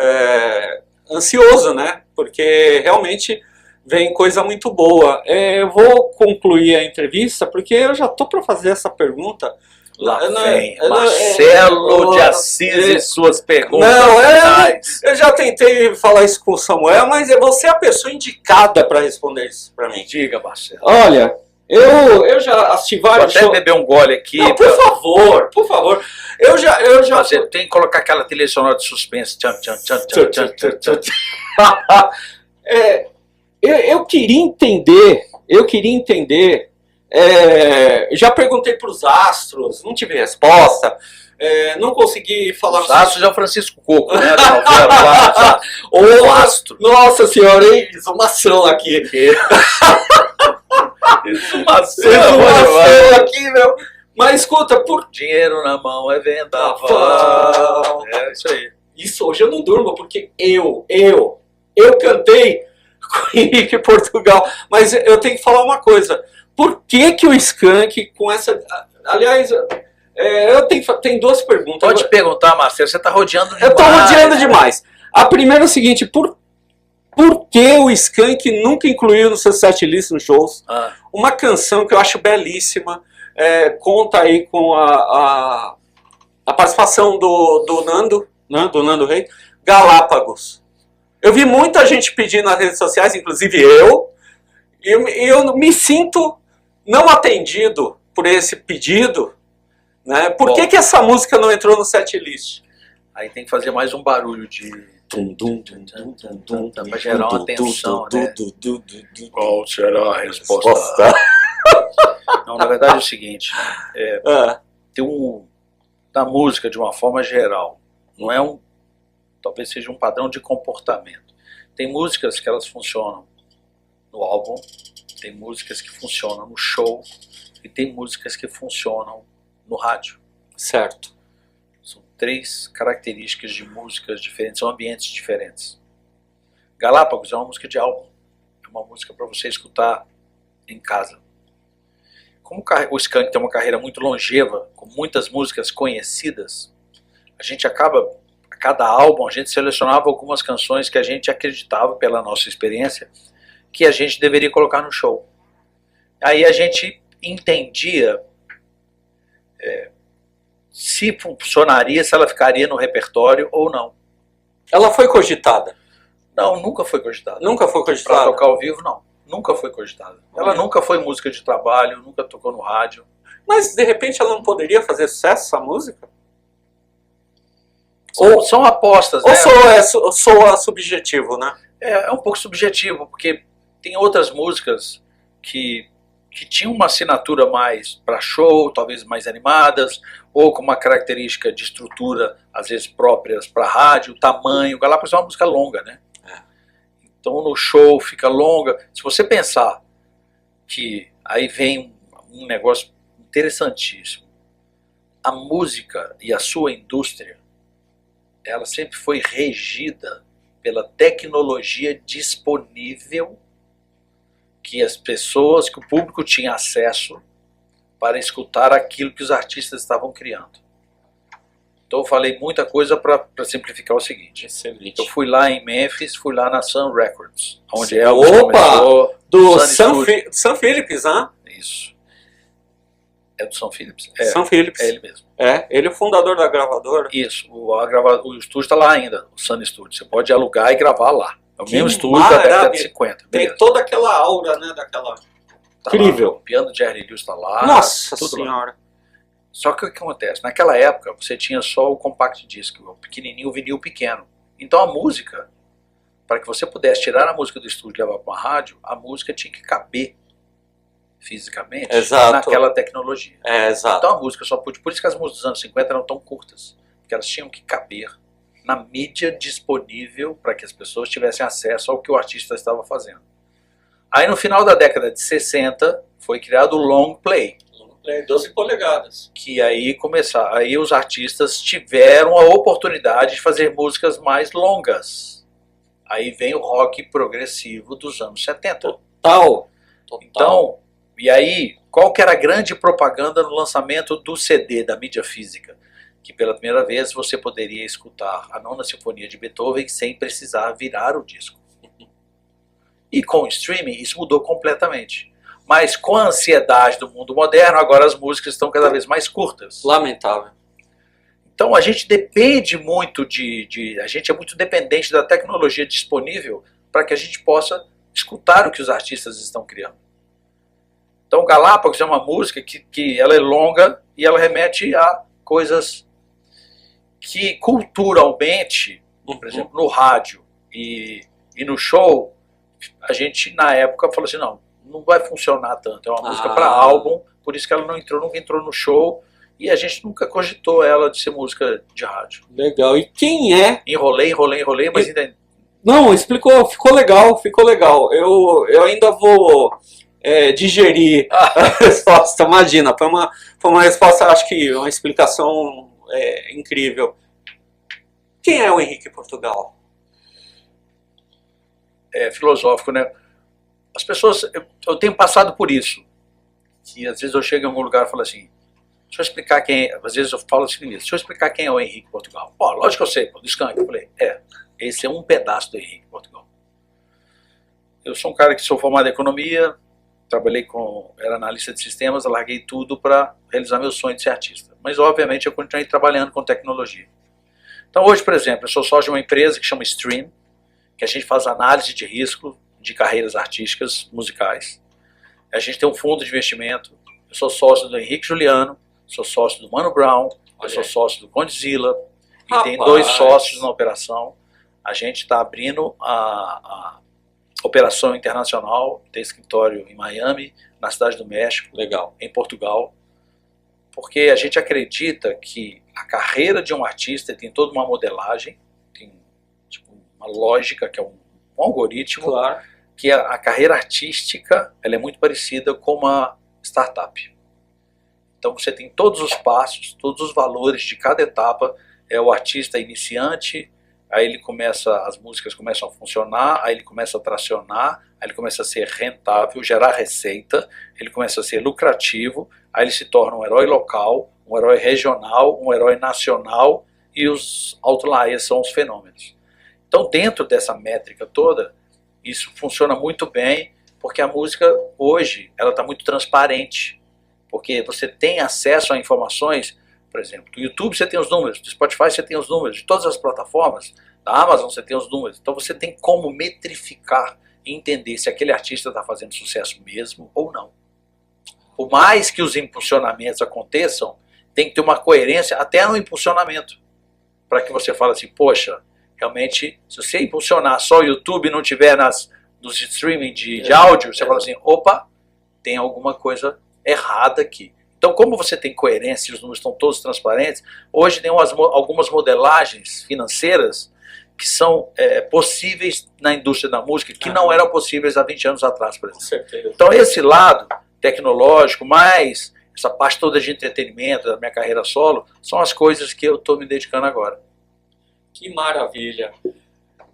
ansioso, né? Porque realmente vem coisa muito boa. Eu vou concluir a entrevista porque eu já tô para fazer essa pergunta. Lá Eu não- vem eu não- Marcelo de eu- Assis e suas perguntas Não, finais. eu já tentei falar isso com o Samuel, mas você é a pessoa indicada para responder isso para mim. Diga, Marcelo. Olha, eu já assisti Vou vários até shows. beber um gole aqui. Não, por favor, por favor. Eu já Você tem que colocar aquela trilha sonora de suspense. Tchan, tchan, tchan, tchan, tchan, tchan, tchan. Eu queria entender. Já perguntei para os astros, não tive resposta. Não consegui falar. Os astros é o Francisco Coco, né? Da novela lá. Ô, astro. Nossa senhora, hein? Exumação aqui. Exumação aqui, meu. Mas escuta, por Dinheiro na mão é vendaval. É isso aí. isso hoje eu não durmo, porque eu cantei com o Henrique Portugal. Mas eu tenho que falar uma coisa. Por que o Skank com essa... Aliás, tem duas perguntas. Pode perguntar, Marcelo, você está rodeando demais. Eu tô rodeando demais. A primeira é o seguinte, por que o Skank nunca incluiu no seu setlist nos shows uma canção que eu acho belíssima, conta aí com a participação do Nando, né, do Nando Rei, Galápagos. Eu vi muita gente pedir nas redes sociais, inclusive e eu me sinto não atendido por esse pedido, né? Por que essa música não entrou no setlist? Aí tem que fazer mais um barulho de... para gerar uma tensão, né? Qual será a resposta? Não, na verdade é o seguinte, na música, de uma forma geral, não é talvez seja um padrão de comportamento. Tem músicas que elas funcionam no álbum, tem músicas que funcionam no show e tem músicas que funcionam no rádio. Certo. São três características de músicas diferentes, são ambientes diferentes. Galápagos é uma música de álbum, é uma música para você escutar em casa. Como o Skank tem uma carreira muito longeva, com muitas músicas conhecidas, a gente acaba, a cada álbum, a gente selecionava algumas canções que a gente acreditava, pela nossa experiência, que a gente deveria colocar no show. Aí a gente entendia se funcionaria, se ela ficaria no repertório ou não. Ela foi cogitada? Não, nunca foi cogitada. Nunca foi Para cogitada? tocar ao vivo, não. Nunca foi cogitada. Ela nunca foi música de trabalho, nunca tocou no rádio. Mas, de repente, ela não poderia fazer sucesso, essa música? São apostas, Ou né? soa subjetivo, né? É um pouco subjetivo, porque tem outras músicas que tinham uma assinatura mais para show, talvez mais animadas, ou com uma característica de estrutura, às vezes próprias para rádio, tamanho. Galápagos é uma música longa, né? Então no show fica longa. Se você pensar que aí vem um negócio interessantíssimo, a música e a sua indústria, ela sempre foi regida pela tecnologia disponível que as pessoas, que o público tinha acesso para escutar aquilo que os artistas estavam criando. Então eu falei muita coisa para simplificar o seguinte. Excelente. Eu fui lá em Memphis, fui lá na Sun Records, onde Sim. Elvis começou. Do Sun Studio. Sam Phillips, né? Isso. É do Sam Phillips? Sam Phillips. É ele mesmo. Ele é o fundador da gravadora. Isso. O estúdio está lá ainda, o Sun Studio. Você pode alugar e gravar lá. É o Que mesmo estúdio da década de maravilha. 50. Tem Beleza. toda aquela aura, né? Daquela... Tá incrível. lá. O piano de Jerry Lewis está lá. Nossa tudo lá. senhora. Só que o que acontece? Naquela época você tinha só o compact disc, o pequenininho, o vinil pequeno. Então a música, para que você pudesse tirar a música do estúdio e levar para uma rádio, a música tinha que caber fisicamente Exato. naquela tecnologia. Exato. Então a música só podia... Por isso que as músicas dos anos 50 eram tão curtas, porque elas tinham que caber na mídia disponível para que as pessoas tivessem acesso ao que o artista estava fazendo. Aí no final da década de 60 foi criado o long play, 12 polegadas. que aí aí os artistas tiveram a oportunidade de fazer músicas mais longas. Aí vem o rock progressivo dos anos 70. Total. Então, e aí, qual que era a grande propaganda no lançamento do CD, da mídia física? Que pela primeira vez você poderia escutar a Nona Sinfonia de Beethoven sem precisar virar o disco. E com o streaming isso mudou completamente. Mas com a ansiedade do mundo moderno, agora as músicas estão cada vez mais curtas. Lamentável. Então a gente depende muito a gente é muito dependente da tecnologia disponível para que a gente possa escutar o que os artistas estão criando. Então Galápagos é uma música que ela é longa e ela remete a coisas que culturalmente, por exemplo, no rádio e no show, a gente na época falou assim, não vai funcionar tanto, é uma música para álbum, por isso que ela nunca entrou no show, e a gente nunca cogitou ela de ser música de rádio. Legal. E quem é? Enrolei, mas ainda... Não, explicou, ficou legal. Eu ainda vou digerir a resposta, imagina, foi uma resposta, acho que uma explicação incrível. Quem é o Henrique Portugal? É filosófico, né? As pessoas, eu tenho passado por isso, que às vezes eu chego em algum lugar e falo assim, deixa eu explicar quem é, às vezes eu falo assim, deixa eu explicar quem é o Henrique Portugal. Lógico que eu sei, do Skank. Eu falei, esse é um pedaço do Henrique Portugal. Eu sou um cara que sou formado em economia, era analista de sistemas, eu larguei tudo para realizar meu sonho de ser artista. Mas obviamente eu continuei trabalhando com tecnologia. Então hoje, por exemplo, eu sou sócio de uma empresa que chama Stream, que a gente faz análise de risco de carreiras artísticas, musicais. A gente tem um fundo de investimento. Eu sou sócio do Henrique Juliano, sou sócio do Mano Brown, eu sou sócio do Condzilla, e tem 2 sócios na operação. A gente está abrindo a operação internacional, tem escritório em Miami, na Cidade do México, Legal. em Portugal, porque a gente acredita que a carreira de um artista tem toda uma modelagem, tem uma lógica, que é um algoritmo, Claro. que a carreira artística ela é muito parecida com uma startup. Então você tem todos os passos, todos os valores de cada etapa. O artista iniciante, aí as músicas começam a funcionar, aí ele começa a tracionar, aí ele começa a ser rentável, gerar receita, ele começa a ser lucrativo, aí ele se torna um herói local, um herói regional, um herói nacional, e os outliers são os fenômenos. Então dentro dessa métrica toda, isso funciona muito bem, porque a música hoje ela está muito transparente, porque você tem acesso a informações por exemplo. Do YouTube você tem os números, do Spotify você tem os números, de todas as plataformas, da Amazon você tem os números. Então você tem como metrificar e entender se aquele artista está fazendo sucesso mesmo ou não. Por mais que os impulsionamentos aconteçam, tem que ter uma coerência até no impulsionamento. Para que você fale assim, poxa, realmente, se você impulsionar só o YouTube e não tiver nos streaming de áudio, você fala assim, opa, tem alguma coisa errada aqui. Então, como você tem coerência e os números estão todos transparentes, hoje tem algumas modelagens financeiras que são possíveis na indústria da música, que não eram possíveis há 20 anos atrás, por exemplo. Com certeza. Então, esse lado tecnológico, mais essa parte toda de entretenimento da minha carreira solo, são as coisas que eu estou me dedicando agora. Que maravilha.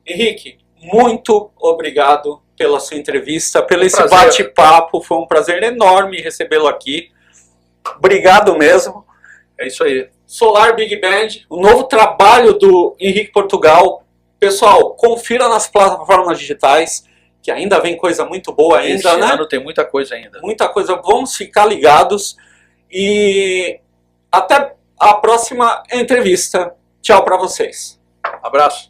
Henrique, muito obrigado pela sua entrevista, pelo esse bate-papo. Foi um prazer enorme recebê-lo aqui. Obrigado mesmo. É isso aí. Solar Big Band, o novo trabalho do Henrique Portugal. Pessoal, confira nas plataformas digitais, que ainda vem coisa muito boa ainda, Esse né? ano tem muita coisa ainda. Muita coisa. Vamos ficar ligados. E até a próxima entrevista. Tchau para vocês. Abraço.